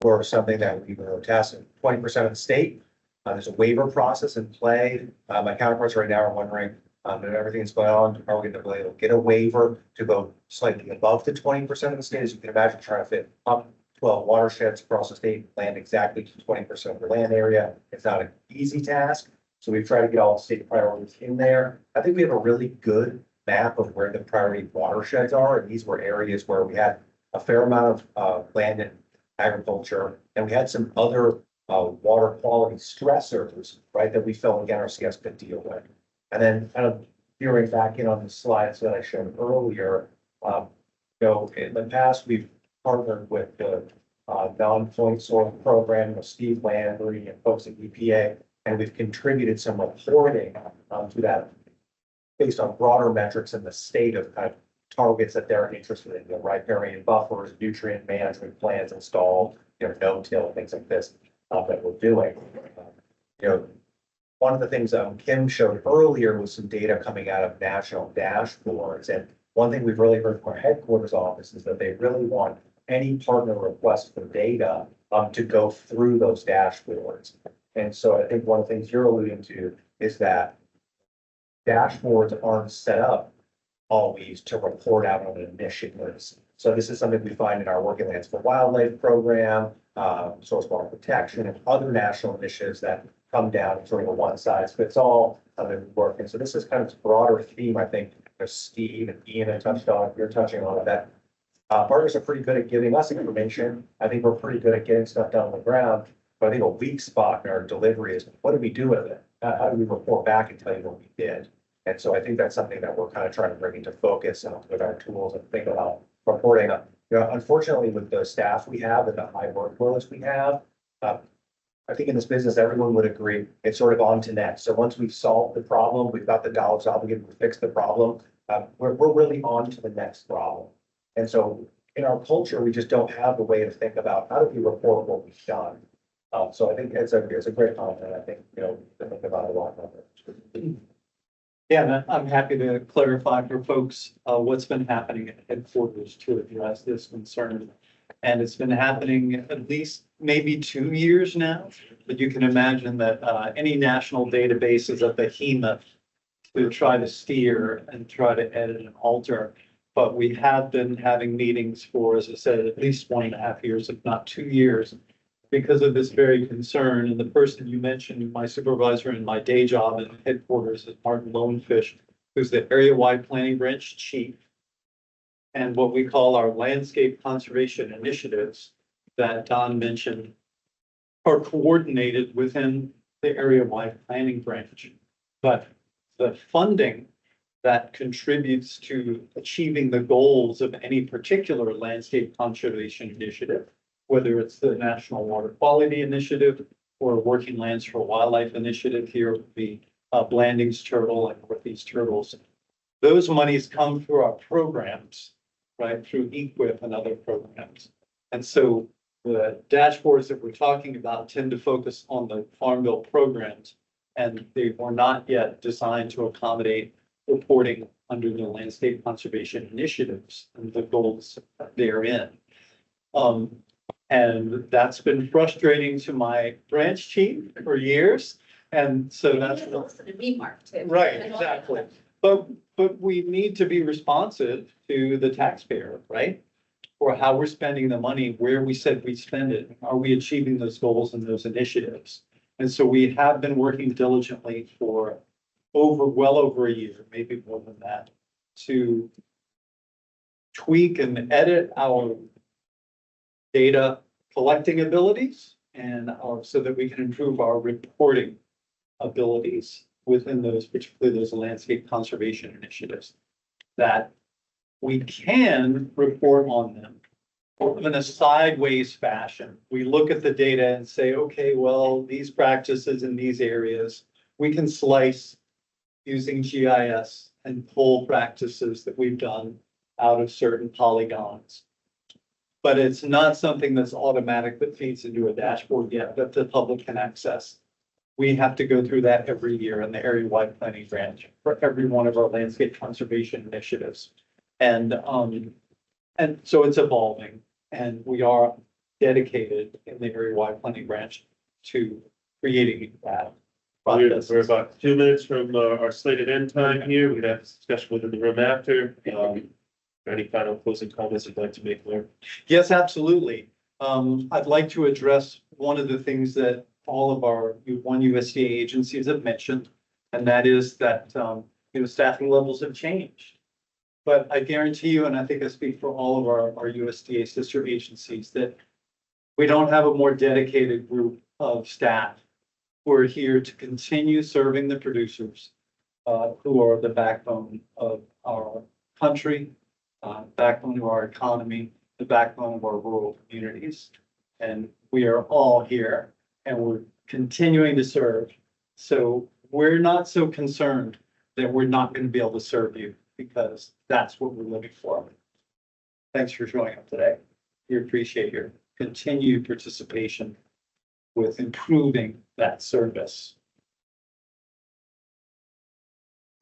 were something that we were tasking 20% of the state. There's a waiver process in play. My counterparts right now are wondering, if everything's going on, are we going to be able to get a waiver to go slightly above the 20% of the state? As you can imagine, trying to fit up 12 watersheds across the state, land exactly to 20% of the land area. It's not an easy task. So we've tried to get all the state priorities in there. I think we have a really good map of where the priority watersheds are. And these were areas where we had a fair amount of land and agriculture, and we had some other water quality stressors, right, that we felt like NRCS could deal with. And then kind of veering back in on the slides that I showed earlier, in the past, we've partnered with the non-point source program with Steve Landry and folks at EPA, and we've contributed some reporting to that based on broader metrics in the state of kind of targets that they're interested in, riparian buffers, nutrient management plans installed, no-till, things like this that we're doing. One of the things Kim showed earlier was some data coming out of national dashboards. And one thing we've really heard from our headquarters office is that they really want any partner request for data to go through those dashboards. And so I think one of the things you're alluding to is that dashboards aren't set up always to report out on initiatives. So this is something we find in our Working Lands for Wildlife program, source water protection, and other national initiatives that come down sort of a one size fits all work. And so this is kind of a broader theme, I think, that Steve and Ian have touched on, you're touching on that. Partners are pretty good at giving us information. I think we're pretty good at getting stuff down on the ground. But I think a weak spot in our delivery is what do we do with it? How do we report back and tell you what we did? And so I think that's something that we're kind of trying to bring into focus and with our tools and think about reporting. Unfortunately, with the staff we have and the high workloads we have, I think in this business, everyone would agree it's sort of on to next. So once we've solved the problem, we've got the dollars obligated to fix the problem, we're really on to the next problem. And so in our culture, we just don't have the way to think about how do we report what we've done. So I think it's a great comment. I think, to think about a lot of it.
Yeah, and I'm happy to clarify for folks what's been happening at headquarters to address this concern. And it's been happening at least maybe 2 years now, but you can imagine that any national database is a behemoth to try to steer and try to edit and alter. But we have been having meetings for, as I said, at least 1.5 years, if not 2 years, because of this very concern. And the person you mentioned, my supervisor in my day job at headquarters is Martin Lonefish, who's the area-wide planning branch chief. And what we call our landscape conservation initiatives that Don mentioned are coordinated within the area-wide planning branch. But the funding that contributes to achieving the goals of any particular landscape conservation initiative, whether it's the National Water Quality Initiative or Working Lands for Wildlife Initiative, here would be Blanding's Turtle and Northeast Turtles. Those monies come through our programs, right, through EQIP and other programs. And so the dashboards that we're talking about tend to focus on the Farm Bill programs, and they were not yet designed to accommodate reporting under the landscape conservation initiatives and the goals therein. And that's been frustrating to my branch chief for years. And so that's right, exactly. But we need to be responsive to the taxpayer, right? For how we're spending the money, where we said we spend it, are we achieving those goals and those initiatives? And so we have been working diligently for well over a year, maybe more than that, to tweak and edit our data collecting abilities and so that we can improve our reporting abilities within those, particularly those landscape conservation initiatives, that we can report on them in a sideways fashion. We look at the data and say, okay, well, these practices in these areas, we can slice using GIS and pull practices that we've done out of certain polygons. But it's not something that's automatic that feeds into a dashboard yet that the public can access. We have to go through that every year in the area-wide planning branch for every one of our landscape conservation initiatives. And so it's evolving, and we are dedicated in the area-wide planning branch to creating that.
We're about 2 minutes from our slated end time here. We'd have a discussion within the room after. Any final closing comments you'd like to make, Blair?
Yes, absolutely. I'd like to address one of the things that all of our USDA agencies have mentioned, and that is that staffing levels have changed. But I guarantee you, and I think I speak for all of our USDA sister agencies, that we don't have a more dedicated group of staff who are here to continue serving the producers, who are the backbone of our country, backbone of our economy, the backbone of our rural communities. And we are all here and we're continuing to serve. So we're not so concerned that we're not going to be able to serve you, because that's what we're looking for. Thanks for showing up today. We appreciate your continued participation with improving that service.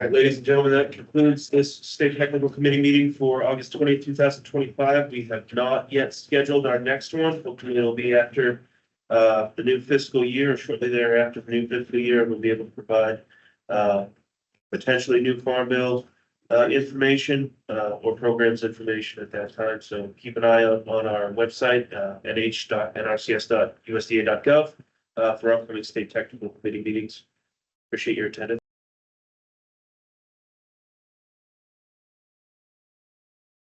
All right, ladies and gentlemen, that concludes this State Technical Committee meeting for August 20th, 2025. We have not yet scheduled our next one. Hopefully it'll be after the new fiscal year, or shortly thereafter the new fiscal year. We'll be able to provide potentially new Farm Bill information or programs information at that time. So keep an eye out on our website, nh.nrcs.usda.gov. for upcoming state technical committee meetings. Appreciate your attendance.